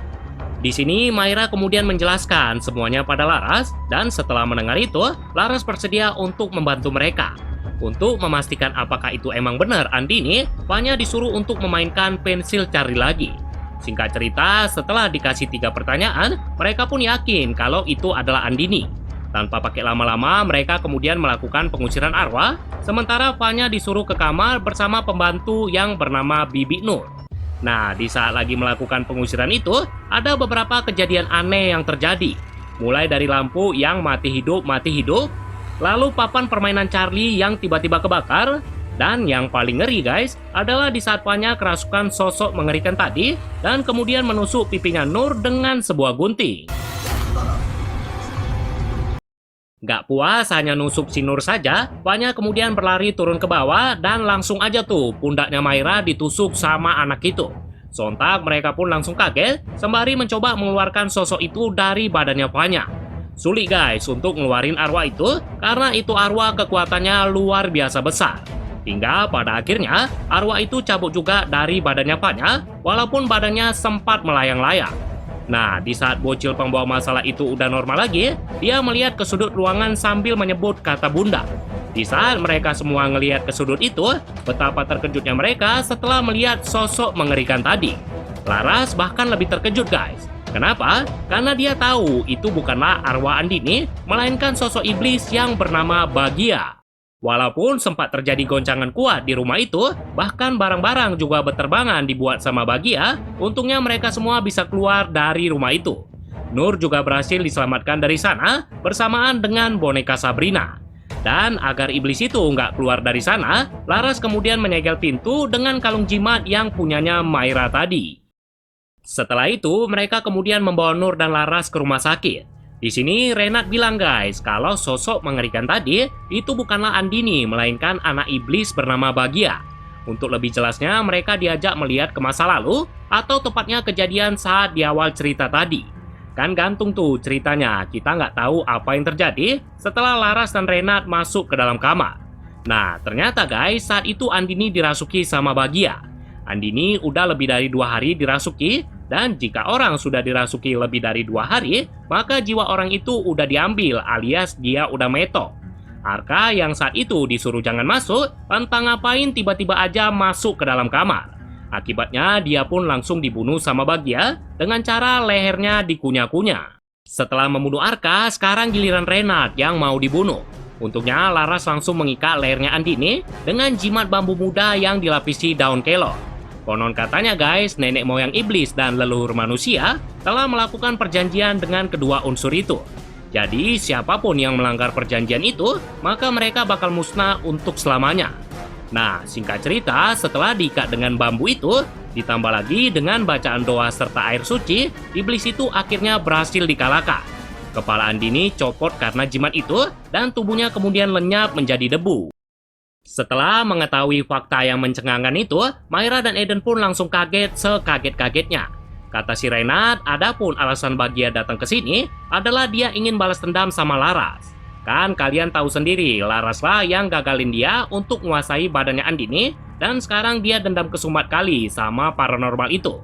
Di sini Myra kemudian menjelaskan semuanya pada Laras, dan setelah mendengar itu, Laras bersedia untuk membantu mereka. Untuk memastikan apakah itu emang benar Andini, Fanya disuruh untuk memainkan pensil cari lagi. Singkat cerita, setelah dikasih 3 pertanyaan, mereka pun yakin kalau itu adalah Andini. Tanpa pakai lama-lama, mereka kemudian melakukan pengusiran arwah, sementara Fanya disuruh ke kamar bersama pembantu yang bernama Bibi Nur. Nah, di saat lagi melakukan pengusiran itu, ada beberapa kejadian aneh yang terjadi. Mulai dari lampu yang mati hidup, lalu papan permainan Charlie yang tiba-tiba kebakar, dan yang paling ngeri guys, adalah di saat Fanya kerasukan sosok mengerikan tadi, dan kemudian menusuk pipinya Nur dengan sebuah gunting. Gak puas hanya nusuk si Nur saja, Fanya kemudian berlari turun ke bawah dan langsung aja tuh pundaknya Myra ditusuk sama anak itu. Sontak mereka pun langsung kaget sembari mencoba mengeluarkan sosok itu dari badannya Fanya. Sulit guys untuk ngeluarin arwah itu karena itu arwah kekuatannya luar biasa besar. Hingga pada akhirnya arwah itu cabut juga dari badannya Fanya walaupun badannya sempat melayang-layang. Nah, di saat bocil pembawa masalah itu udah normal lagi, dia melihat ke sudut ruangan sambil menyebut kata bunda. Di saat mereka semua ngelihat ke sudut itu, betapa terkejutnya mereka setelah melihat sosok mengerikan tadi. Laras bahkan lebih terkejut guys. Kenapa? Karena dia tahu itu bukanlah arwah Andini, melainkan sosok iblis yang bernama Bagia. Walaupun sempat terjadi goncangan kuat di rumah itu, bahkan barang-barang juga berterbangan dibuat sama Bagia, untungnya mereka semua bisa keluar dari rumah itu. Nur juga berhasil diselamatkan dari sana bersamaan dengan boneka Sabrina. Dan agar iblis itu nggak keluar dari sana, Laras kemudian menyegel pintu dengan kalung jimat yang punyanya Myra tadi. Setelah itu, mereka kemudian membawa Nur dan Laras ke rumah sakit. Di sini Renat bilang guys, kalau sosok mengerikan tadi itu bukanlah Andini, melainkan anak iblis bernama Bagia. Untuk lebih jelasnya, mereka diajak melihat ke masa lalu, atau tepatnya kejadian saat di awal cerita tadi. Kan gantung tuh ceritanya, kita nggak tahu apa yang terjadi setelah Laras dan Renat masuk ke dalam kamar. Nah, ternyata guys, saat itu Andini dirasuki sama Bagia. Andini udah lebih dari 2 hari dirasuki, dan jika orang sudah dirasuki lebih dari 2 hari, maka jiwa orang itu udah diambil alias dia udah meto. Arka yang saat itu disuruh jangan masuk, entah ngapain tiba-tiba aja masuk ke dalam kamar. Akibatnya dia pun langsung dibunuh sama Bagia dengan cara lehernya dikunyah-kunyah. Setelah membunuh Arka, sekarang giliran Renat yang mau dibunuh. Untuknya Laras langsung mengikat lehernya Andini dengan jimat bambu muda yang dilapisi daun kelor. Konon katanya guys, nenek moyang iblis dan leluhur manusia telah melakukan perjanjian dengan kedua unsur itu. Jadi siapapun yang melanggar perjanjian itu, maka mereka bakal musnah untuk selamanya. Nah, singkat cerita, setelah diikat dengan bambu itu, ditambah lagi dengan bacaan doa serta air suci, iblis itu akhirnya berhasil dikalahkan. Kepala Andini copot karena jimat itu, dan tubuhnya kemudian lenyap menjadi debu. Setelah mengetahui fakta yang mencengangkan itu, Myra dan Eden pun langsung kaget sekaget-kagetnya. Kata si Renat, adapun alasan Bagia datang ke sini adalah dia ingin balas dendam sama Laras. Kan kalian tahu sendiri, Laras lah yang gagalin dia untuk menguasai badannya Andini, dan sekarang dia dendam kesumat kali sama paranormal itu.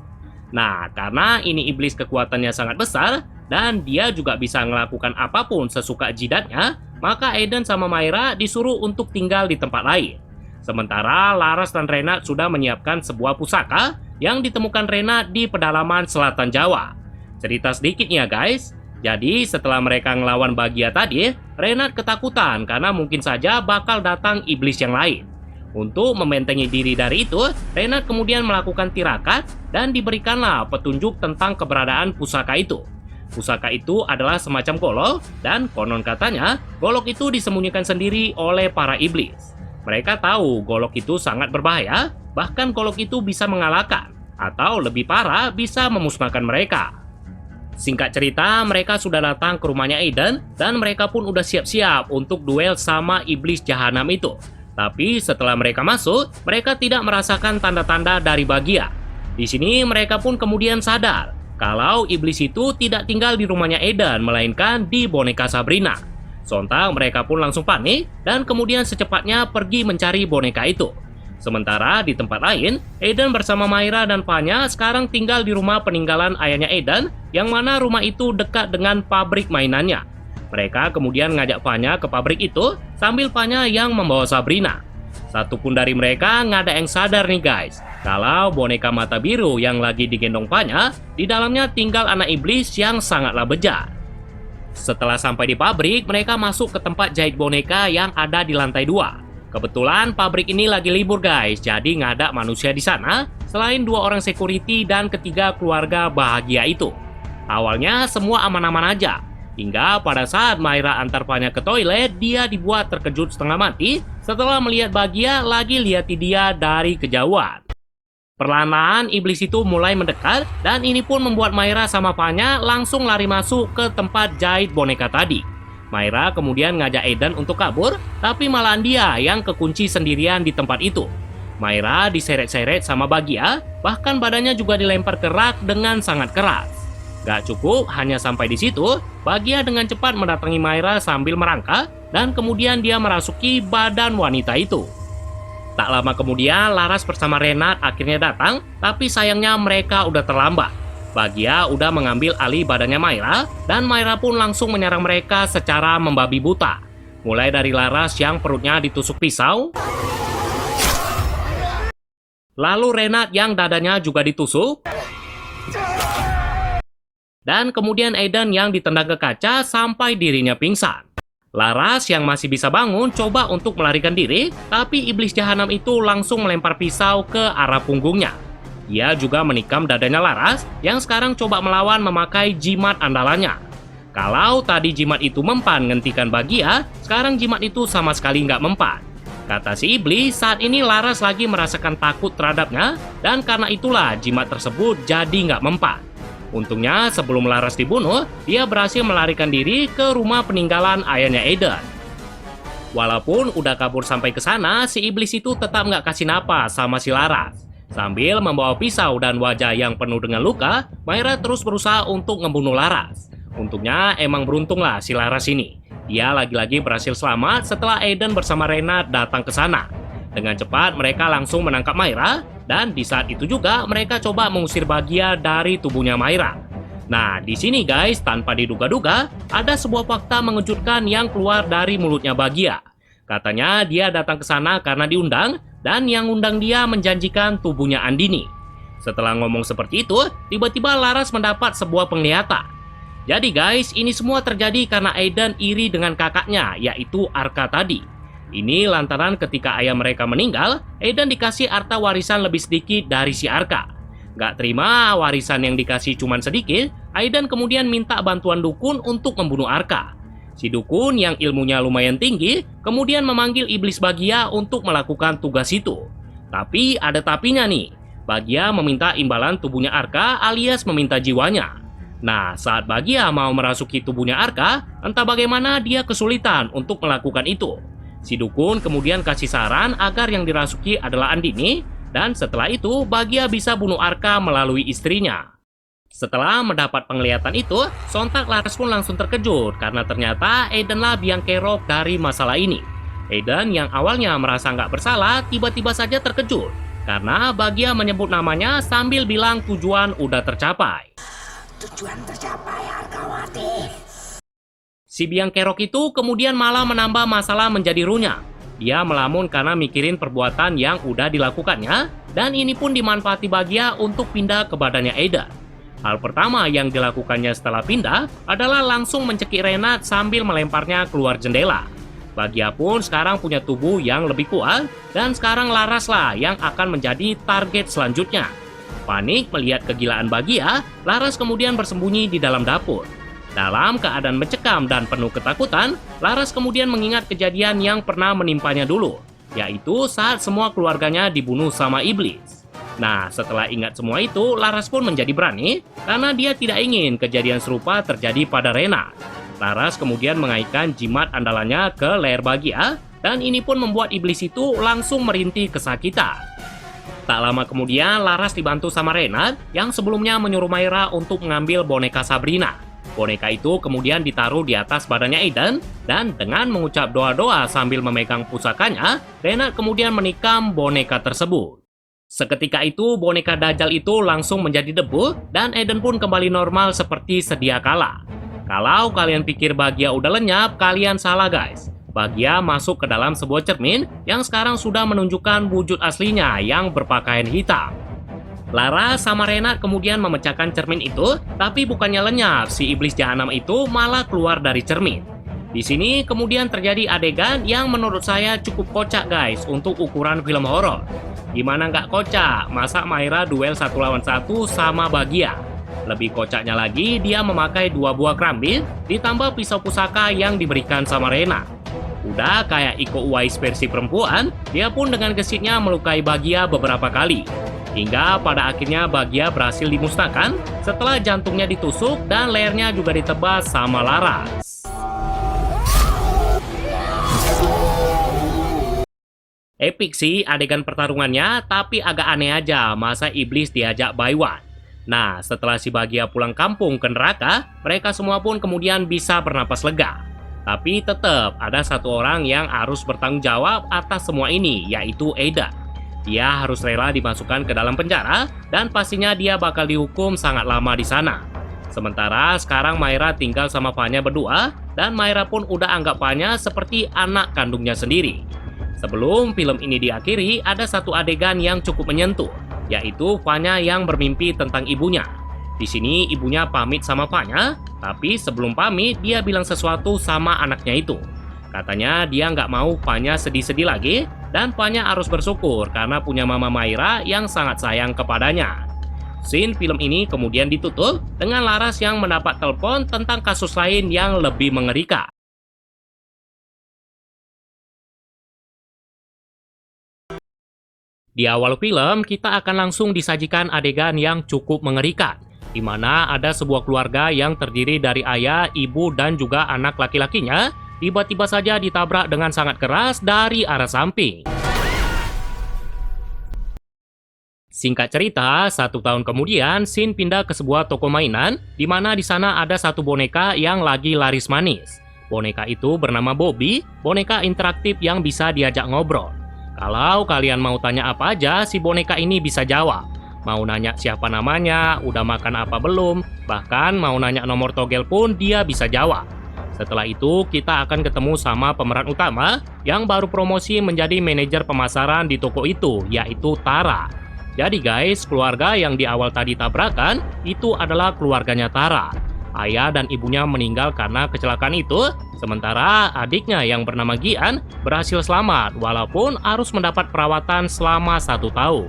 Nah, karena ini iblis kekuatannya sangat besar, dan dia juga bisa melakukan apapun sesuka jidatnya, maka Eden sama Myra disuruh untuk tinggal di tempat lain. Sementara Laras dan Renat sudah menyiapkan sebuah pusaka yang ditemukan Renat di pedalaman selatan Jawa. Cerita sedikitnya guys, jadi setelah mereka ngelawan Bagia tadi, Renat ketakutan karena mungkin saja bakal datang iblis yang lain. Untuk membentengi diri dari itu, Renat kemudian melakukan tirakat dan diberikanlah petunjuk tentang keberadaan pusaka itu. Pusaka itu adalah semacam golok, dan konon katanya golok itu disembunyikan sendiri oleh para iblis. Mereka tahu golok itu sangat berbahaya, bahkan golok itu bisa mengalahkan, atau lebih parah bisa memusnahkan mereka. Singkat cerita, mereka sudah datang ke rumahnya Eden, dan mereka pun udah siap-siap untuk duel sama iblis jahanam itu. Tapi setelah mereka masuk, mereka tidak merasakan tanda-tanda dari Bagia. Di sini mereka pun kemudian sadar kalau iblis itu tidak tinggal di rumahnya Eden, melainkan di boneka Sabrina. Sontak mereka pun langsung panik dan kemudian secepatnya pergi mencari boneka itu. Sementara di tempat lain, Eden bersama Myra dan Fanya sekarang tinggal di rumah peninggalan ayahnya Eden, yang mana rumah itu dekat dengan pabrik mainannya. Mereka kemudian ngajak Fanya ke pabrik itu sambil Fanya yang membawa Sabrina. Satupun dari mereka nggak ada yang sadar nih guys, kalau boneka mata biru yang lagi digendong Fanya, di dalamnya tinggal anak iblis yang sangatlah bejat. Setelah sampai di pabrik, mereka masuk ke tempat jahit boneka yang ada di lantai 2. Kebetulan pabrik ini lagi libur guys, jadi nggak ada manusia di sana selain 2 orang security dan ketiga keluarga Bahagia itu. Awalnya semua aman-aman aja, hingga pada saat Myra antar Fanya ke toilet, dia dibuat terkejut setengah mati setelah melihat Bahagia lagi lihati dia dari kejauhan. Perlahan iblis itu mulai mendekat, dan ini pun membuat Myra sama Fanya langsung lari masuk ke tempat jahit boneka tadi. Myra kemudian ngajak Eden untuk kabur, tapi malahan dia yang kekunci sendirian di tempat itu. Myra diseret-seret sama Bagia, bahkan badannya juga dilempar ke rak dengan sangat keras. Gak cukup hanya sampai di situ, Bagia dengan cepat mendatangi Myra sambil merangkak, dan kemudian dia merasuki badan wanita itu. Tak lama kemudian, Laras bersama Renat akhirnya datang, tapi sayangnya mereka udah terlambat. Bagia udah mengambil alih badannya Myra, dan Myra pun langsung menyerang mereka secara membabi buta. Mulai dari Laras yang perutnya ditusuk pisau, lalu Renat yang dadanya juga ditusuk, dan kemudian Eden yang ditendang ke kaca sampai dirinya pingsan. Laras yang masih bisa bangun coba untuk melarikan diri, tapi iblis jahanam itu langsung melempar pisau ke arah punggungnya. Dia juga menikam dadanya Laras yang sekarang coba melawan memakai jimat andalannya. Kalau tadi jimat itu mempan menghentikan Bahagia, sekarang jimat itu sama sekali nggak mempan. Kata si iblis, saat ini Laras lagi merasakan takut terhadapnya, dan karena itulah jimat tersebut jadi nggak mempan. Untungnya sebelum Laras dibunuh, dia berhasil melarikan diri ke rumah peninggalan ayahnya Aiden. Walaupun udah kabur sampai ke sana, si iblis itu tetap nggak kasih napas sama si Laras. Sambil membawa pisau dan wajah yang penuh dengan luka, Myra terus berusaha untuk membunuh Laras. Untungnya emang beruntunglah si Laras ini. Dia lagi-lagi berhasil selamat setelah Aiden bersama Renat datang ke sana. Dengan cepat mereka langsung menangkap Myra, dan di saat itu juga mereka coba mengusir Bahagia dari tubuhnya Myra. Nah, di sini guys, tanpa diduga-duga, ada sebuah fakta mengejutkan yang keluar dari mulutnya Bahagia. Katanya dia datang ke sana karena diundang, dan yang undang dia menjanjikan tubuhnya Andini. Setelah ngomong seperti itu, tiba-tiba Laras mendapat sebuah penglihatan. Jadi guys, ini semua terjadi karena Aiden iri dengan kakaknya, yaitu Arka tadi. Ini lantaran ketika ayah mereka meninggal, Aiden dikasih harta warisan lebih sedikit dari si Arka. Gak terima warisan yang dikasih cuman sedikit, Aiden kemudian minta bantuan dukun untuk membunuh Arka. Si dukun yang ilmunya lumayan tinggi, kemudian memanggil iblis Bahagia untuk melakukan tugas itu. Tapi ada tapinya nih, Bahagia meminta imbalan tubuhnya Arka alias meminta jiwanya. Nah, saat Bahagia mau merasuki tubuhnya Arka, entah bagaimana dia kesulitan untuk melakukan itu. Si dukun kemudian kasih saran agar yang dirasuki adalah Andini, dan setelah itu Bahagia bisa bunuh Arka melalui istrinya. Setelah mendapat penglihatan itu, sontak Laras pun langsung terkejut karena ternyata Aidenlah biang kerok dari masalah ini. Aiden yang awalnya merasa nggak bersalah, tiba-tiba saja terkejut karena Bahagia menyebut namanya sambil bilang tujuan udah tercapai. Tujuan tercapai, Arkawati. Si biang kerok itu kemudian malah menambah masalah menjadi runyam. Dia melamun karena mikirin perbuatan yang udah dilakukannya, dan ini pun dimanfaati Bahagia untuk pindah ke badannya Aiden. Hal pertama yang dilakukannya setelah pindah adalah langsung mencekik Renat sambil melemparnya keluar jendela. Bahagia pun sekarang punya tubuh yang lebih kuat, dan sekarang Laras lah yang akan menjadi target selanjutnya. Panik melihat kegilaan Bahagia, Laras kemudian bersembunyi di dalam dapur. Dalam keadaan mencekam dan penuh ketakutan, Laras kemudian mengingat kejadian yang pernah menimpanya dulu, yaitu saat semua keluarganya dibunuh sama iblis. Nah, setelah ingat semua itu, Laras pun menjadi berani karena dia tidak ingin kejadian serupa terjadi pada Renat. Laras kemudian mengaitkan jimat andalannya ke leher Bahagia, dan ini pun membuat iblis itu langsung merintih kesakitan. Tak lama kemudian, Laras dibantu sama Renat yang sebelumnya menyuruh Myra untuk mengambil boneka Sabrina. Boneka itu kemudian ditaruh di atas badannya Aiden, dan dengan mengucap doa-doa sambil memegang pusakanya, Renat kemudian menikam boneka tersebut. Seketika itu, boneka Dajjal itu langsung menjadi debu, dan Aiden pun kembali normal seperti sedia kala. Kalau kalian pikir Bahagia udah lenyap, kalian salah guys. Bahagia masuk ke dalam sebuah cermin yang sekarang sudah menunjukkan wujud aslinya yang berpakaian hitam. Laras sama Renat kemudian memecahkan cermin itu, tapi bukannya lenyap, si iblis jahanam itu malah keluar dari cermin. Di sini kemudian terjadi adegan yang menurut saya cukup kocak guys untuk ukuran film horor. Gimana nggak kocak? Masa Myra duel 1 lawan 1 sama Bahagia? Lebih kocaknya lagi, dia memakai 2 buah kerambil ditambah pisau pusaka yang diberikan sama Renat. Udah kayak Iko Uwais versi perempuan, dia pun dengan gesitnya melukai Bahagia beberapa kali. Hingga pada akhirnya Bahagia berhasil dimusnahkan setelah jantungnya ditusuk dan lehernya juga ditebas sama Laras. Epic sih adegan pertarungannya, tapi agak aneh aja masa iblis diajak Baiwan. Nah, setelah si Bahagia pulang kampung ke neraka, mereka semua pun kemudian bisa bernapas lega. Tapi tetap ada satu orang yang harus bertanggung jawab atas semua ini, yaitu Aiden. Dia harus rela dimasukkan ke dalam penjara, dan pastinya dia bakal dihukum sangat lama di sana. Sementara sekarang Myra tinggal sama Vanya berdua, dan Myra pun udah anggap Vanya seperti anak kandungnya sendiri. Sebelum film ini diakhiri, ada satu adegan yang cukup menyentuh, yaitu Vanya yang bermimpi tentang ibunya. Di sini ibunya pamit sama Vanya, tapi sebelum pamit dia bilang sesuatu sama anaknya itu. Katanya dia nggak mau Vanya sedih-sedih lagi, dan Fanya harus bersyukur karena punya Mama Maira yang sangat sayang kepadanya. Scene film ini kemudian ditutup dengan Laras yang mendapat telepon tentang kasus lain yang lebih mengerikan. Di awal film, kita akan langsung disajikan adegan yang cukup mengerikan, di mana ada sebuah keluarga yang terdiri dari ayah, ibu, dan juga anak laki-lakinya, tiba-tiba saja ditabrak dengan sangat keras dari arah samping. Singkat cerita, 1 tahun kemudian, Shin pindah ke sebuah toko mainan, di mana di sana ada satu boneka yang lagi laris manis. Boneka itu bernama Bobby, boneka interaktif yang bisa diajak ngobrol. Kalau kalian mau tanya apa aja, si boneka ini bisa jawab. Mau nanya siapa namanya, udah makan apa belum, bahkan mau nanya nomor togel pun dia bisa jawab. Setelah itu, kita akan ketemu sama pemeran utama yang baru promosi menjadi manajer pemasaran di toko itu, yaitu Tara. Jadi guys, keluarga yang di awal tadi tabrakan, itu adalah keluarganya Tara. Ayah dan ibunya meninggal karena kecelakaan itu, sementara adiknya yang bernama Gian berhasil selamat walaupun harus mendapat perawatan selama 1 tahun.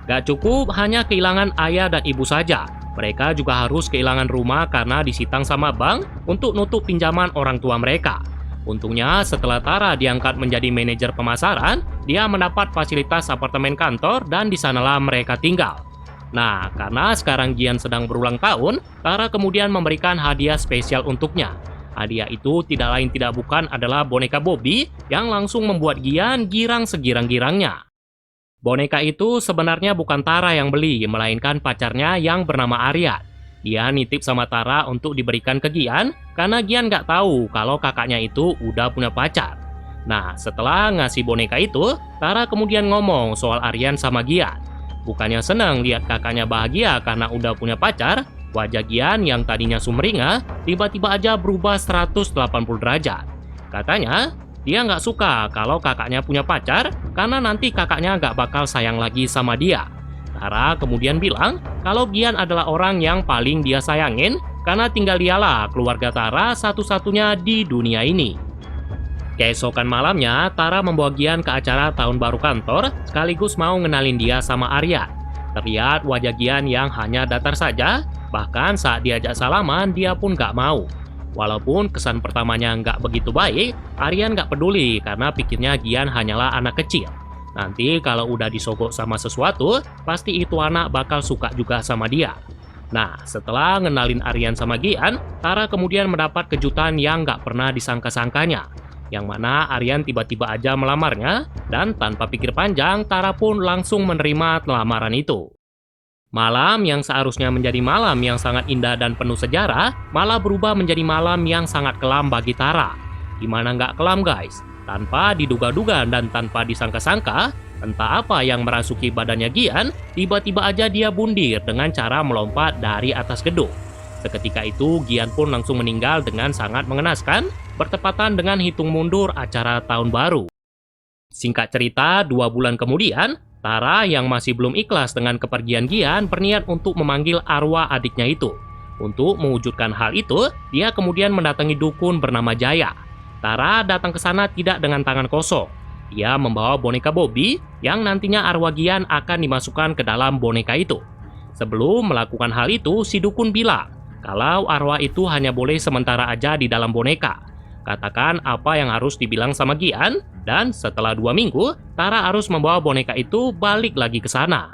Gak cukup hanya kehilangan ayah dan ibu saja, mereka juga harus kehilangan rumah karena disitang sama bank untuk nutup pinjaman orang tua mereka. Untungnya setelah Tara diangkat menjadi manajer pemasaran, dia mendapat fasilitas apartemen kantor dan di sanalah mereka tinggal. Nah, karena sekarang Gian sedang berulang tahun, Tara kemudian memberikan hadiah spesial untuknya. Hadiah itu tidak lain tidak bukan adalah boneka Bobby yang langsung membuat Gian girang segirang-girangnya. Boneka itu sebenarnya bukan Tara yang beli, melainkan pacarnya yang bernama Aryan. Dia nitip sama Tara untuk diberikan ke Gian, karena Gian nggak tahu kalau kakaknya itu udah punya pacar. Nah, setelah ngasih boneka itu, Tara kemudian ngomong soal Aryan sama Gian. Bukannya senang lihat kakaknya bahagia karena udah punya pacar, wajah Gian yang tadinya sumringah, tiba-tiba aja berubah 180 derajat. Katanya, dia nggak suka kalau kakaknya punya pacar, karena nanti kakaknya nggak bakal sayang lagi sama dia. Tara kemudian bilang kalau Gian adalah orang yang paling dia sayangin, karena tinggal dialah keluarga Tara satu-satunya di dunia ini. Keesokan malamnya, Tara membawa Gian ke acara tahun baru kantor, sekaligus mau ngenalin dia sama Aryan. Terlihat wajah Gian yang hanya datar saja, bahkan saat diajak salaman, dia pun nggak mau. Walaupun kesan pertamanya nggak begitu baik, Aryan nggak peduli karena pikirnya Gian hanyalah anak kecil. Nanti kalau udah disogok sama sesuatu, pasti itu anak bakal suka juga sama dia. Nah, setelah ngenalin Aryan sama Gian, Tara kemudian mendapat kejutan yang nggak pernah disangka-sangkanya. Yang mana Aryan tiba-tiba aja melamarnya, dan tanpa pikir panjang, Tara pun langsung menerima lamaran itu. Malam yang seharusnya menjadi malam yang sangat indah dan penuh sejarah, malah berubah menjadi malam yang sangat kelam bagi Tara. Gimana nggak kelam guys? Tanpa diduga-duga dan tanpa disangka-sangka, entah apa yang merasuki badannya Gian, tiba-tiba aja dia bundir dengan cara melompat dari atas gedung. Seketika itu, Gian pun langsung meninggal dengan sangat mengenaskan, bertepatan dengan hitung mundur acara tahun baru. Singkat cerita, 2 bulan kemudian, Tara yang masih belum ikhlas dengan kepergian Gian berniat untuk memanggil arwah adiknya itu. Untuk mewujudkan hal itu, dia kemudian mendatangi dukun bernama Jaya. Tara datang ke sana tidak dengan tangan kosong. Dia membawa boneka Bobby yang nantinya arwah Gian akan dimasukkan ke dalam boneka itu. Sebelum melakukan hal itu, si dukun bilang kalau arwah itu hanya boleh sementara aja di dalam boneka. Katakan apa yang harus dibilang sama Gian, dan setelah 2 minggu, Tara harus membawa boneka itu balik lagi ke sana.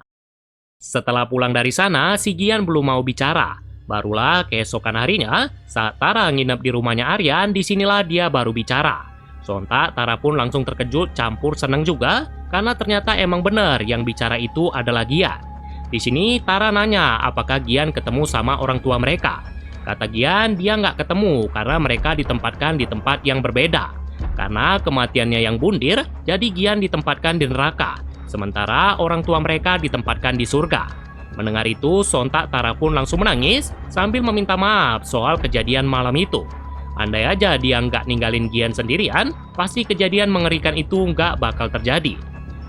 Setelah pulang dari sana, si Gian belum mau bicara. Barulah keesokan harinya, saat Tara nginep di rumahnya Aryan, disinilah dia baru bicara. Sontak Tara pun langsung terkejut campur senang juga, karena ternyata emang benar yang bicara itu adalah Gian. Di sini Tara nanya apakah Gian ketemu sama orang tua mereka. Kata Gian, dia nggak ketemu karena mereka ditempatkan di tempat yang berbeda. Karena kematiannya yang bundir, jadi Gian ditempatkan di neraka, sementara orang tua mereka ditempatkan di surga. Mendengar itu, sontak Tara pun langsung menangis sambil meminta maaf soal kejadian malam itu. Andai aja dia nggak ninggalin Gian sendirian, pasti kejadian mengerikan itu nggak bakal terjadi.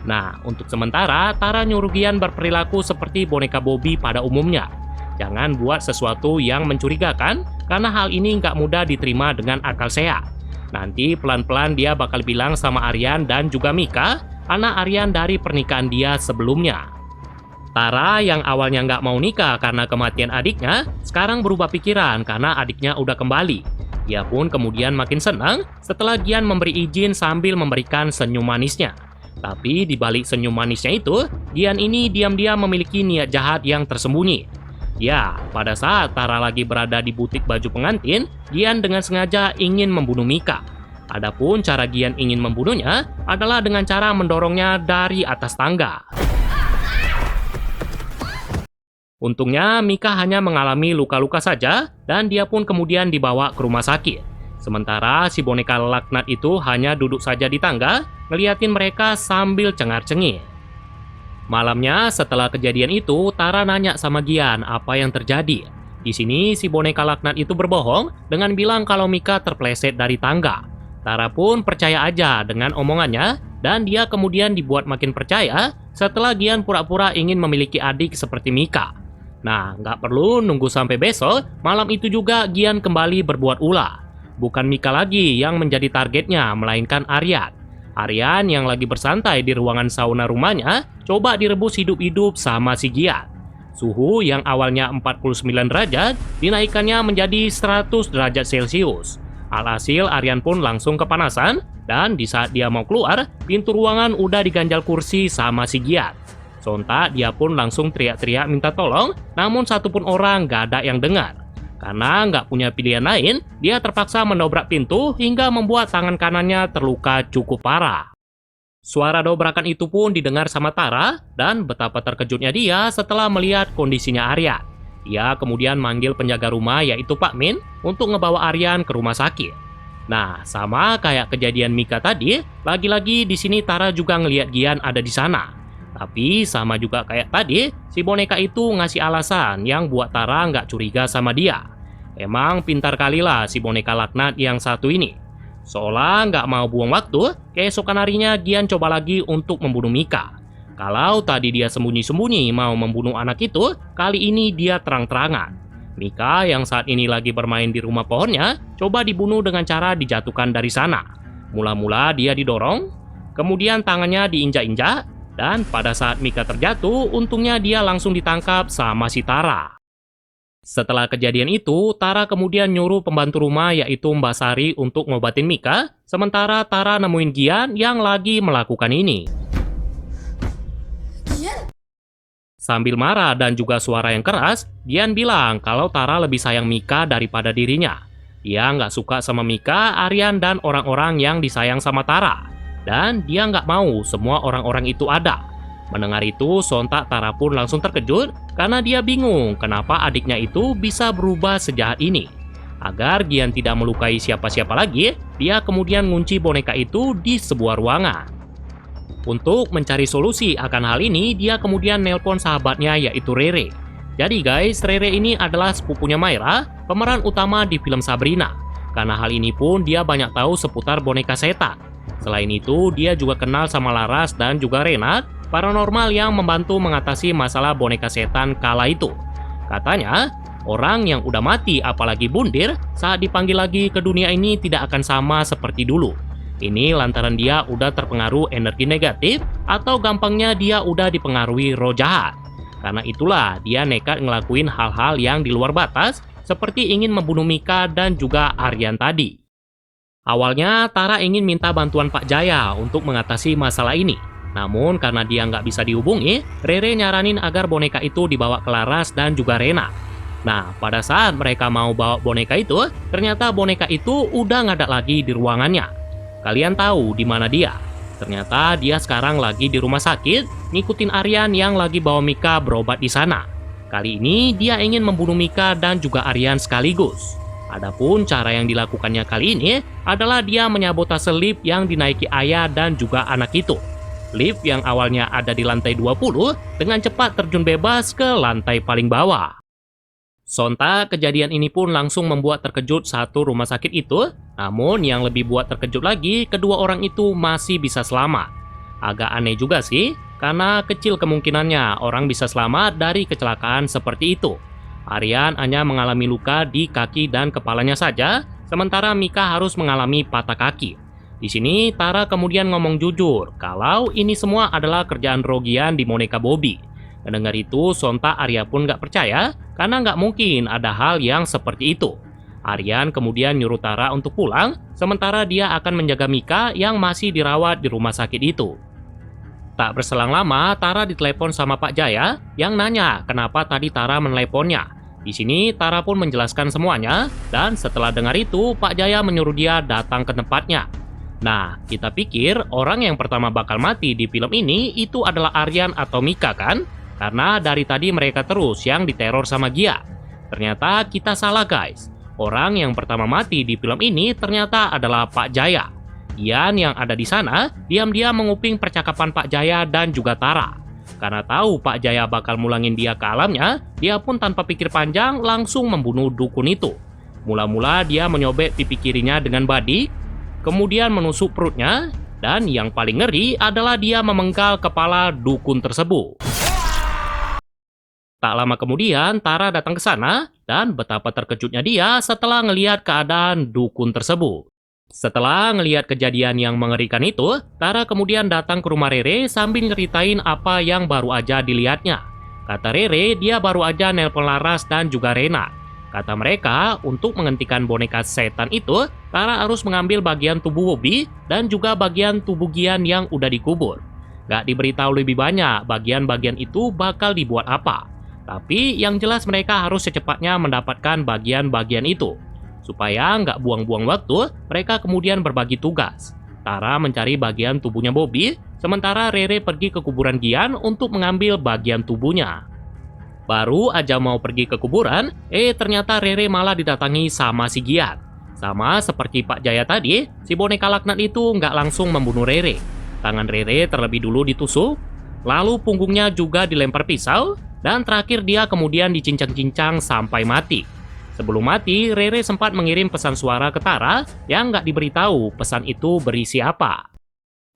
Nah, untuk sementara, Tara nyuruh Gian berperilaku seperti boneka Bobby pada umumnya. Jangan buat sesuatu yang mencurigakan, karena hal ini nggak mudah diterima dengan akal sehat. Nanti pelan-pelan dia bakal bilang sama Aryan dan juga Mika, anak Aryan dari pernikahan dia sebelumnya. Tara yang awalnya nggak mau nikah karena kematian adiknya, sekarang berubah pikiran karena adiknya udah kembali. Dia pun kemudian makin senang setelah Gian memberi izin sambil memberikan senyum manisnya. Tapi di balik senyum manisnya itu, Gian ini diam-diam memiliki niat jahat yang tersembunyi. Ya, pada saat Tara lagi berada di butik baju pengantin, Gian dengan sengaja ingin membunuh Mika. Adapun cara Gian ingin membunuhnya adalah dengan cara mendorongnya dari atas tangga. Untungnya Mika hanya mengalami luka-luka saja dan dia pun kemudian dibawa ke rumah sakit. Sementara si boneka laknat itu hanya duduk saja di tangga, ngeliatin mereka sambil cengar-cengir. Malamnya setelah kejadian itu, Tara nanya sama Gian apa yang terjadi. Di sini si boneka laknat itu berbohong dengan bilang kalau Mika terpleset dari tangga. Tara pun percaya aja dengan omongannya dan dia kemudian dibuat makin percaya setelah Gian pura-pura ingin memiliki adik seperti Mika. Nah, nggak perlu nunggu sampai besok, malam itu juga Gian kembali berbuat ulah. Bukan Mika lagi yang menjadi targetnya, melainkan Aryan. Aryan yang lagi bersantai di ruangan sauna rumahnya, coba direbus hidup-hidup sama si Gian. Suhu yang awalnya 49 derajat, dinaikkannya menjadi 100 derajat Celcius. Alhasil Aryan pun langsung kepanasan, dan di saat dia mau keluar, pintu ruangan udah diganjal kursi sama si Gian. Sontak dia pun langsung teriak-teriak minta tolong, namun satupun orang gak ada yang dengar. Karena nggak punya pilihan lain, dia terpaksa mendobrak pintu hingga membuat tangan kanannya terluka cukup parah. Suara dobrakan itu pun didengar sama Tara, dan betapa terkejutnya dia setelah melihat kondisinya Aryan. Dia kemudian manggil penjaga rumah yaitu Pak Min untuk ngebawa Aryan ke rumah sakit. Nah, sama kayak kejadian Mika tadi, lagi-lagi di sini Tara juga ngelihat Gian ada di sana. Tapi sama juga kayak tadi, si boneka itu ngasih alasan yang buat Tara nggak curiga sama dia. Emang pintar kali lah si boneka laknat yang satu ini. Seolah nggak mau buang waktu, keesokan harinya Gian coba lagi untuk membunuh Mika. Kalau tadi dia sembunyi-sembunyi mau membunuh anak itu, kali ini dia terang-terangan. Mika yang saat ini lagi bermain di rumah pohonnya, coba dibunuh dengan cara dijatuhkan dari sana. Mula-mula dia didorong, kemudian tangannya diinjak-injak, dan pada saat Mika terjatuh, untungnya dia langsung ditangkap sama si Tara. Setelah kejadian itu, Tara kemudian nyuruh pembantu rumah yaitu Mbak Sari untuk ngobatin Mika, sementara Tara nemuin Gian yang lagi melakukan ini. Sambil marah dan juga suara yang keras, Gian bilang kalau Tara lebih sayang Mika daripada dirinya. Dia nggak suka sama Mika, Aryan, dan orang-orang yang disayang sama Tara. Dan dia nggak mau semua orang-orang itu ada. Mendengar itu, sontak Tara pun langsung terkejut karena dia bingung kenapa adiknya itu bisa berubah sejahat ini. Agar Gian tidak melukai siapa-siapa lagi, dia kemudian ngunci boneka itu di sebuah ruangan. Untuk mencari solusi akan hal ini, dia kemudian nelpon sahabatnya yaitu Rere. Jadi guys, Rere ini adalah sepupunya Maira, pemeran utama di film Sabrina. Karena hal ini pun dia banyak tahu seputar boneka setan. Selain itu, dia juga kenal sama Laras dan juga Renat, paranormal yang membantu mengatasi masalah boneka setan kala itu. Katanya, orang yang udah mati apalagi bundir, saat dipanggil lagi ke dunia ini tidak akan sama seperti dulu. Ini lantaran dia udah terpengaruh energi negatif atau gampangnya dia udah dipengaruhi roh jahat. Karena itulah dia nekat ngelakuin hal-hal yang di luar batas seperti ingin membunuh Mika dan juga Aryan tadi. Awalnya Tara ingin minta bantuan Pak Jaya untuk mengatasi masalah ini. Namun karena dia nggak bisa dihubungi, Rere nyaranin agar boneka itu dibawa ke Laras dan juga Rena. Nah, pada saat mereka mau bawa boneka itu, ternyata boneka itu udah nggak ada lagi di ruangannya. Kalian tahu di mana dia? Ternyata dia sekarang lagi di rumah sakit, ngikutin Aryan yang lagi bawa Mika berobat di sana. Kali ini dia ingin membunuh Mika dan juga Aryan sekaligus. Adapun cara yang dilakukannya kali ini adalah dia menyabotase lift yang dinaiki ayah dan juga anak itu. Lift yang awalnya ada di lantai 20 dengan cepat terjun bebas ke lantai paling bawah. Sontak kejadian ini pun langsung membuat terkejut satu rumah sakit itu. Namun yang lebih buat terkejut lagi, kedua orang itu masih bisa selamat. Agak aneh juga sih, karena kecil kemungkinannya orang bisa selamat dari kecelakaan seperti itu. Aryan hanya mengalami luka di kaki dan kepalanya saja, sementara Mika harus mengalami patah kaki. Di sini, Tara kemudian ngomong jujur kalau ini semua adalah kerjaan Rogian di boneka Bobby. Mendengar itu, sontak Arya pun nggak percaya karena nggak mungkin ada hal yang seperti itu. Aryan kemudian nyuruh Tara untuk pulang, sementara dia akan menjaga Mika yang masih dirawat di rumah sakit itu. Tak berselang lama, Tara ditelepon sama Pak Jaya yang nanya kenapa tadi Tara meneleponnya. Di sini, Tara pun menjelaskan semuanya, dan setelah dengar itu, Pak Jaya menyuruh dia datang ke tempatnya. Nah, kita pikir orang yang pertama bakal mati di film ini itu adalah Aryan atau Mika kan? Karena dari tadi mereka terus yang diteror sama Gia. Ternyata kita salah guys. Orang yang pertama mati di film ini ternyata adalah Pak Jaya. Ian yang ada di sana diam-diam menguping percakapan Pak Jaya dan juga Tara. Karena tahu Pak Jaya bakal mulangin dia ke alamnya, dia pun tanpa pikir panjang langsung membunuh dukun itu. Mula-mula dia menyobek pipi kirinya dengan badik, kemudian menusuk perutnya, dan yang paling ngeri adalah dia memenggal kepala dukun tersebut. Tak lama kemudian, Tara datang ke sana, dan betapa terkejutnya dia setelah ngelihat keadaan dukun tersebut. Setelah ngelihat kejadian yang mengerikan itu, Tara kemudian datang ke rumah Rere sambil ngeritain apa yang baru aja dilihatnya. Kata Rere, dia baru aja nelpon Laras dan juga Rena. Kata mereka, untuk menghentikan boneka setan itu, Tara harus mengambil bagian tubuh Bobby dan juga bagian tubuh Gian yang udah dikubur. Gak diberitahu lebih banyak bagian-bagian itu bakal dibuat apa. Tapi yang jelas mereka harus secepatnya mendapatkan bagian-bagian itu. Supaya nggak buang-buang waktu, mereka kemudian berbagi tugas. Tara mencari bagian tubuhnya Bobby, sementara Rere pergi ke kuburan Gian untuk mengambil bagian tubuhnya. Baru aja mau pergi ke kuburan, ternyata Rere malah didatangi sama si Gian. Sama seperti Pak Jaya tadi, si boneka laknat itu nggak langsung membunuh Rere. Tangan Rere terlebih dulu ditusuk, lalu punggungnya juga dilempar pisau, dan terakhir dia kemudian dicincang-cincang sampai mati. Sebelum mati, Rere sempat mengirim pesan suara ke Tara yang nggak diberitahu pesan itu berisi apa.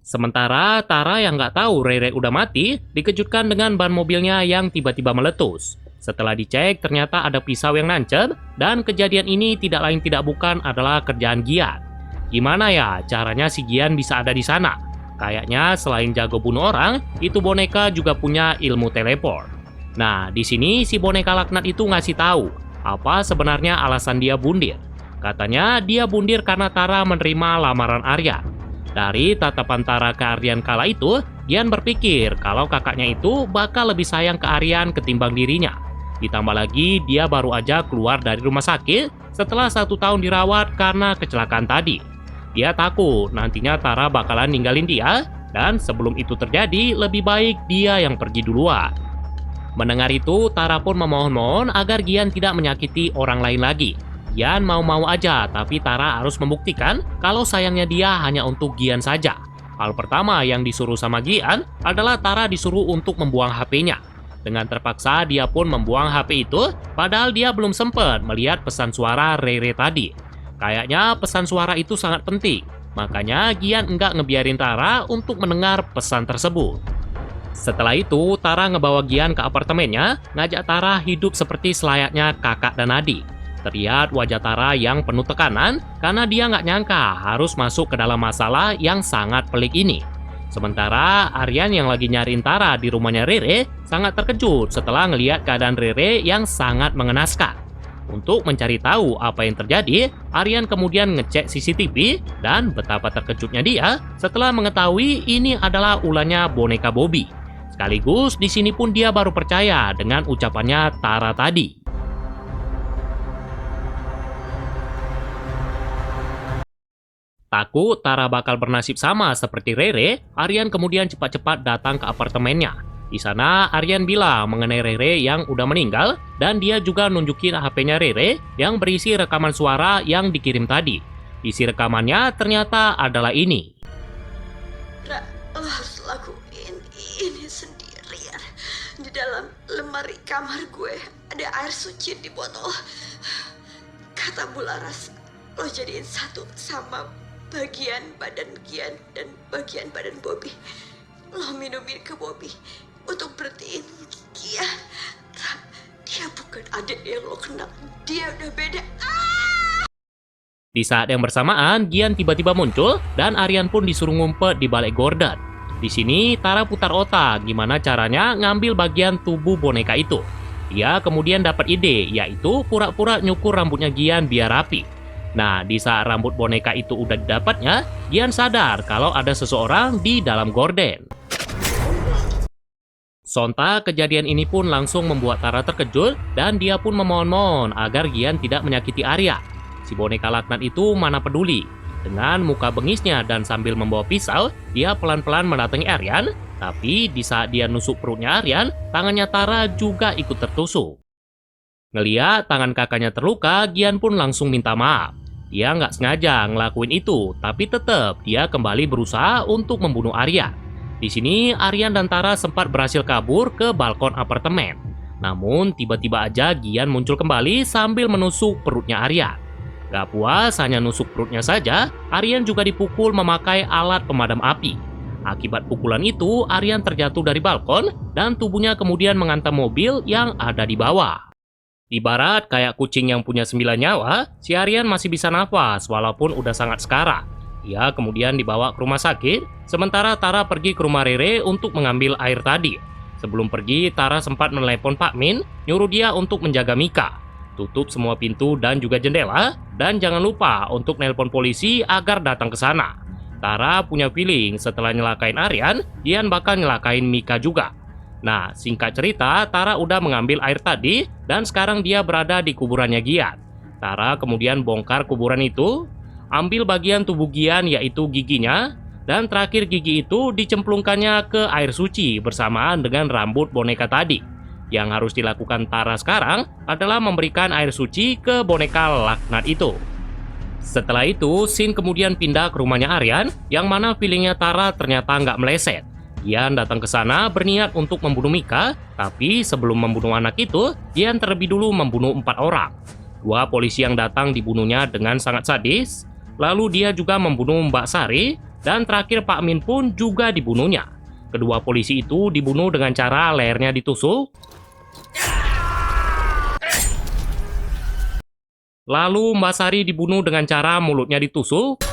Sementara Tara yang nggak tahu Rere udah mati, dikejutkan dengan ban mobilnya yang tiba-tiba meletus. Setelah dicek, ternyata ada pisau yang nancep, dan kejadian ini tidak lain tidak bukan adalah kerjaan Gian. Gimana ya caranya si Gian bisa ada di sana? Kayaknya selain jago bunuh orang, itu boneka juga punya ilmu teleport. Nah, di sini si boneka laknat itu ngasih tahu apa sebenarnya alasan dia bundir. Katanya dia bundir karena Tara menerima lamaran Aryan. Dari tatapan Tara ke Aryan kala itu, Gian berpikir kalau kakaknya itu bakal lebih sayang ke Aryan ketimbang dirinya. Ditambah lagi dia baru aja keluar dari rumah sakit setelah 1 tahun dirawat karena kecelakaan tadi. Dia takut nantinya Tara bakalan ninggalin dia, dan sebelum itu terjadi lebih baik dia yang pergi duluan. Mendengar itu, Tara pun memohon-mohon agar Gian tidak menyakiti orang lain lagi. Gian mau-mau aja, tapi Tara harus membuktikan kalau sayangnya dia hanya untuk Gian saja. Hal pertama yang disuruh sama Gian adalah Tara disuruh untuk membuang HP-nya. Dengan terpaksa dia pun membuang HP itu, padahal dia belum sempat melihat pesan suara Rere tadi. Kayaknya pesan suara itu sangat penting, makanya Gian enggak ngebiarin Tara untuk mendengar pesan tersebut. Setelah itu, Tara ngebawa Gian ke apartemennya, ngajak Tara hidup seperti selayaknya kakak dan adik. Terlihat wajah Tara yang penuh tekanan karena dia nggak nyangka harus masuk ke dalam masalah yang sangat pelik ini. Sementara Aryan yang lagi nyariin Tara di rumahnya Rere sangat terkejut setelah ngelihat keadaan Rere yang sangat mengenaskan. Untuk mencari tahu apa yang terjadi, Aryan kemudian ngecek CCTV dan betapa terkejutnya dia setelah mengetahui ini adalah ulahnya boneka Bobby. Sekaligus di sini pun dia baru percaya dengan ucapannya Tara tadi. Takut Tara bakal bernasib sama seperti Rere, Aryan kemudian cepat-cepat datang ke apartemennya. Di sana Aryan bilang mengenai Rere yang udah meninggal, dan dia juga nunjukin HP-nya Rere yang berisi rekaman suara yang dikirim tadi. Isi rekamannya ternyata adalah ini. Lo harus lakuin ini sendirian. Di dalam lemari kamar gue ada air suci di botol. Kata Bu Laras, lo jadiin satu sama bagian badan Gian dan bagian badan Bobby. Lo minumin ke Bobby untuk berhentiin Gian. Dia bukan adik yang lo kenal. Dia udah beda. Di saat yang bersamaan, Gian tiba-tiba muncul dan Aryan pun disuruh ngumpet di balik Gordon. Di sini, Tara putar otak gimana caranya ngambil bagian tubuh boneka itu. Dia kemudian dapat ide, yaitu pura-pura nyukur rambutnya Gian biar rapi. Nah, di saat rambut boneka itu udah didapatnya, Gian sadar kalau ada seseorang di dalam gorden. Sontak, kejadian ini pun langsung membuat Tara terkejut dan dia pun memohon-mohon agar Gian tidak menyakiti Arya. Si boneka laknat itu mana peduli. Dengan muka bengisnya dan sambil membawa pisau, dia pelan-pelan mendatangi Aryan. Tapi di saat dia nusuk perutnya Aryan, tangannya Tara juga ikut tertusuk. Ngeliat tangan kakaknya terluka, Gian pun langsung minta maaf. Dia nggak sengaja ngelakuin itu, tapi tetap dia kembali berusaha untuk membunuh Arya. Di sini, Aryan dan Tara sempat berhasil kabur ke balkon apartemen. Namun, tiba-tiba aja Gian muncul kembali sambil menusuk perutnya Aryan. Gak puas hanya nusuk perutnya saja, Aryan juga dipukul memakai alat pemadam api. Akibat pukulan itu, Aryan terjatuh dari balkon dan tubuhnya kemudian menghantam mobil yang ada di bawah. Ibarat kayak kucing yang punya 9 nyawa, si Aryan masih bisa nafas walaupun udah sangat sekarat. Ia kemudian dibawa ke rumah sakit, sementara Tara pergi ke rumah Rere untuk mengambil air tadi. Sebelum pergi, Tara sempat menelepon Pak Min, nyuruh dia untuk menjaga Mika. Tutup semua pintu dan juga jendela, dan jangan lupa untuk nelpon polisi agar datang ke sana. Tara punya feeling setelah nyelakain Aryan, Gian bakal nyelakain Mika juga. Nah, singkat cerita, Tara udah mengambil air tadi, dan sekarang dia berada di kuburannya Gian. Tara kemudian bongkar kuburan itu, ambil bagian tubuh Gian yaitu giginya, dan terakhir gigi itu dicemplungkannya ke air suci bersamaan dengan rambut boneka tadi. Yang harus dilakukan Tara sekarang adalah memberikan air suci ke boneka laknat itu. Setelah itu, Shin kemudian pindah ke rumahnya Aryan, yang mana feelingnya Tara ternyata nggak meleset. Gian datang ke sana berniat untuk membunuh Mika, tapi sebelum membunuh anak itu, Gian terlebih dulu membunuh 4 orang. 2 polisi yang datang dibunuhnya dengan sangat sadis, lalu dia juga membunuh Mbak Sari, dan terakhir Pak Min pun juga dibunuhnya. Kedua polisi itu dibunuh dengan cara lehernya ditusuk, lalu Mbak Sari dibunuh dengan cara mulutnya ditusuk,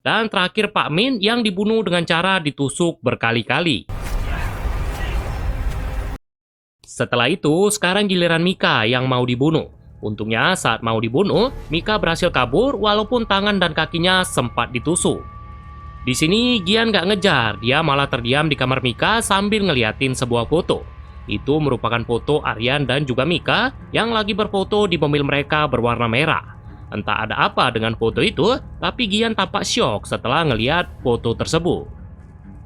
dan terakhir Pak Min yang dibunuh dengan cara ditusuk berkali-kali. Setelah itu, sekarang giliran Mika yang mau dibunuh. Untungnya saat mau dibunuh, Mika berhasil kabur walaupun tangan dan kakinya sempat ditusuk. Di sini Gian nggak ngejar, dia malah terdiam di kamar Mika sambil ngeliatin sebuah foto. Itu merupakan foto Aryan dan juga Mika yang lagi berfoto di mobil mereka berwarna merah. Entah ada apa dengan foto itu, tapi Gian tampak syok setelah ngeliat foto tersebut.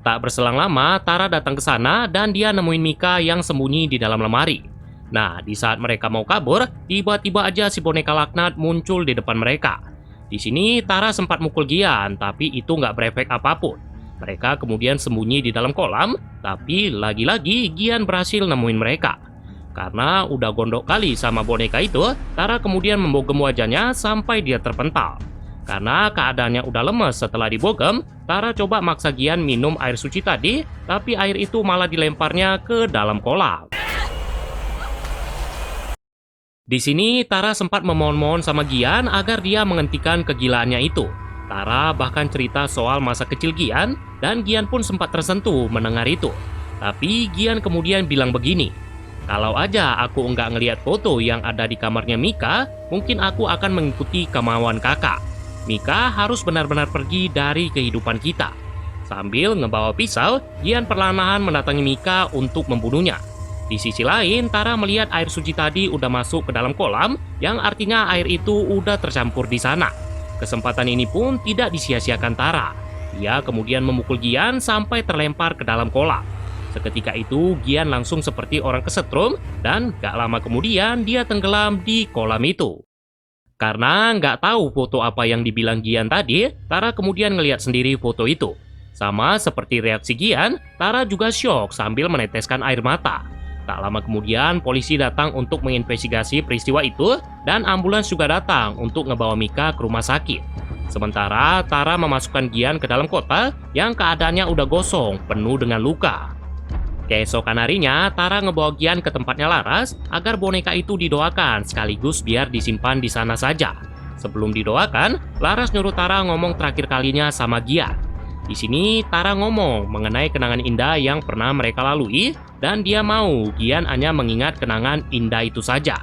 Tak berselang lama, Tara datang ke sana dan dia nemuin Mika yang sembunyi di dalam lemari. Nah, di saat mereka mau kabur, tiba-tiba aja si boneka laknat muncul di depan mereka. Di sini Tara sempat mukul Gian, tapi itu nggak berefek apapun. Mereka kemudian sembunyi di dalam kolam, tapi lagi-lagi Gian berhasil nemuin mereka. Karena udah gondok kali sama boneka itu, Tara kemudian membogem wajahnya sampai dia terpental. Karena keadaannya udah lemes setelah dibogem, Tara coba maksa Gian minum air suci tadi, tapi air itu malah dilemparnya ke dalam kolam. Di sini Tara sempat memohon-mohon sama Gian agar dia menghentikan kegilaannya itu. Tara bahkan cerita soal masa kecil Gian, dan Gian pun sempat tersentuh mendengar itu. Tapi Gian kemudian bilang begini, kalau aja aku nggak ngelihat foto yang ada di kamarnya Mika, mungkin aku akan mengikuti kemauan kakak. Mika harus benar-benar pergi dari kehidupan kita. Sambil ngebawa pisau, Gian perlahan-lahan mendatangi Mika untuk membunuhnya. Di sisi lain, Tara melihat air suci tadi udah masuk ke dalam kolam, yang artinya air itu udah tercampur di sana. Kesempatan ini pun tidak disia-siakan Tara. Dia kemudian memukul Gian sampai terlempar ke dalam kolam. Seketika itu, Gian langsung seperti orang kesetrum, dan gak lama kemudian dia tenggelam di kolam itu. Karena nggak tahu foto apa yang dibilang Gian tadi, Tara kemudian ngelihat sendiri foto itu. Sama seperti reaksi Gian, Tara juga syok sambil meneteskan air mata. Tak lama kemudian, polisi datang untuk menginvestigasi peristiwa itu, dan ambulans juga datang untuk ngebawa Mika ke rumah sakit. Sementara Tara memasukkan Gian ke dalam kotak yang keadaannya udah gosong, penuh dengan luka. Keesokan harinya, Tara ngebawa Gian ke tempatnya Laras agar boneka itu didoakan sekaligus biar disimpan di sana saja. Sebelum didoakan, Laras nyuruh Tara ngomong terakhir kalinya sama Gian. Di sini Tara ngomong mengenai kenangan indah yang pernah mereka lalui dan dia mau Gian hanya mengingat kenangan indah itu saja.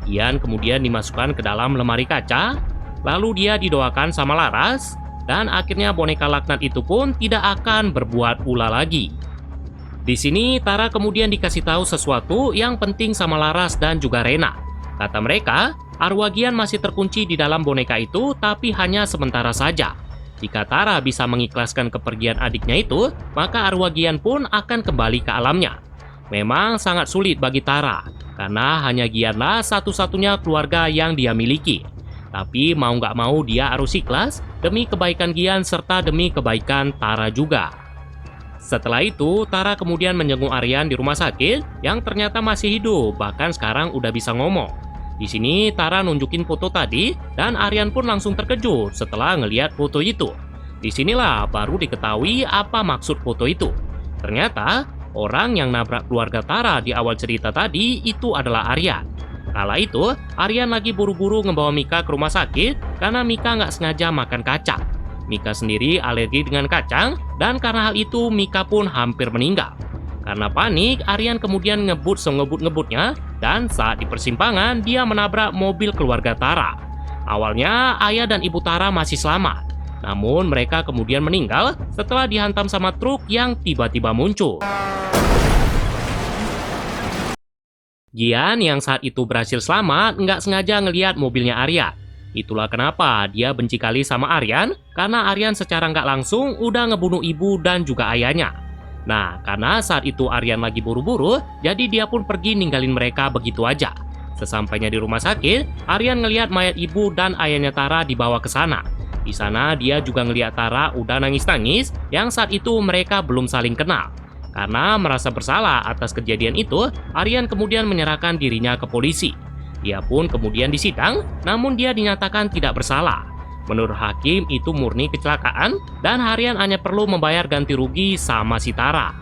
Gian kemudian dimasukkan ke dalam lemari kaca, lalu dia didoakan sama Laras dan akhirnya boneka laknat itu pun tidak akan berbuat ulah lagi. Di sini Tara kemudian dikasih tahu sesuatu yang penting sama Laras dan juga Rena. Kata mereka, arwah Gian masih terkunci di dalam boneka itu tapi hanya sementara saja. Jika Tara bisa mengikhlaskan kepergian adiknya itu, maka arwah Gian pun akan kembali ke alamnya. Memang sangat sulit bagi Tara, karena hanya Gianlah satu-satunya keluarga yang dia miliki. Tapi mau nggak mau dia harus ikhlas demi kebaikan Gian serta demi kebaikan Tara juga. Setelah itu, Tara kemudian menjenguk Aryan di rumah sakit yang ternyata masih hidup, bahkan sekarang udah bisa ngomong. Di sini Tara nunjukin foto tadi dan Aryan pun langsung terkejut setelah ngelihat foto itu. Disinilah baru diketahui apa maksud foto itu. Ternyata orang yang nabrak keluarga Tara di awal cerita tadi itu adalah Aryan. Kala itu, Aryan lagi buru-buru ngebawa Mika ke rumah sakit karena Mika nggak sengaja makan kacang. Mika sendiri alergi dengan kacang dan karena hal itu Mika pun hampir meninggal. Karena panik, Aryan kemudian ngebut sengebut-ngebutnya dan saat di persimpangan dia menabrak mobil keluarga Tara. Awalnya ayah dan ibu Tara masih selamat, namun mereka kemudian meninggal setelah dihantam sama truk yang tiba-tiba muncul. Gian yang saat itu berhasil selamat nggak sengaja ngelihat mobilnya Aryan. Itulah kenapa dia benci kali sama Aryan, karena Aryan secara nggak langsung udah ngebunuh ibu dan juga ayahnya. Nah, karena saat itu Aryan lagi buru-buru, jadi dia pun pergi ninggalin mereka begitu aja. Sesampainya di rumah sakit, Aryan ngelihat mayat ibu dan ayahnya Tara dibawa ke sana. Di sana dia juga ngelihat Tara udah nangis-nangis, yang saat itu mereka belum saling kenal. Karena merasa bersalah atas kejadian itu, Aryan kemudian menyerahkan dirinya ke polisi. Dia pun kemudian disidang, namun dia dinyatakan tidak bersalah. Menurut hakim itu murni kecelakaan dan Aryan hanya perlu membayar ganti rugi sama si Tara.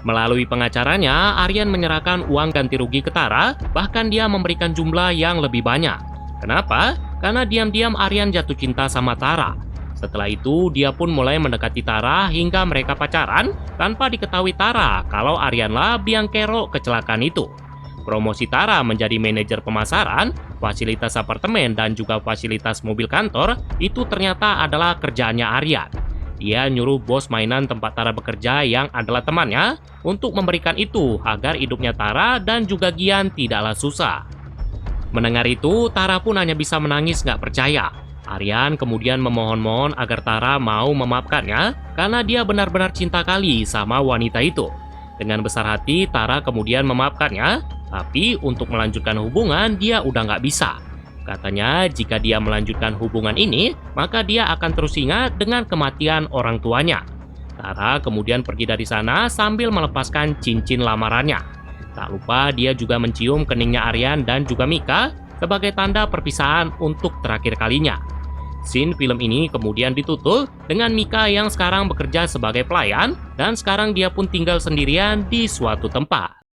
Melalui pengacaranya, Aryan menyerahkan uang ganti rugi ke Tara, bahkan dia memberikan jumlah yang lebih banyak. Kenapa? Karena diam-diam Aryan jatuh cinta sama Tara. Setelah itu, dia pun mulai mendekati Tara hingga mereka pacaran tanpa diketahui Tara kalau Aryanlah biang kerok kecelakaan itu. Promosi Tara menjadi manajer pemasaran, fasilitas apartemen, dan juga fasilitas mobil kantor itu ternyata adalah kerjaannya Aryan. Dia nyuruh bos mainan tempat Tara bekerja yang adalah temannya untuk memberikan itu agar hidupnya Tara dan juga Gian tidaklah susah. Mendengar itu, Tara pun hanya bisa menangis nggak percaya. Aryan kemudian memohon-mohon agar Tara mau memaafkannya karena dia benar-benar cinta kali sama wanita itu. Dengan besar hati, Tara kemudian memaafkannya, tapi untuk melanjutkan hubungan dia udah nggak bisa. Katanya jika dia melanjutkan hubungan ini, maka dia akan terus ingat dengan kematian orang tuanya. Tara kemudian pergi dari sana sambil melepaskan cincin lamarannya. Tak lupa dia juga mencium keningnya Aryan dan juga Mika sebagai tanda perpisahan untuk terakhir kalinya. Scene film ini kemudian ditutup dengan Mika yang sekarang bekerja sebagai pelayan dan sekarang dia pun tinggal sendirian di suatu tempat.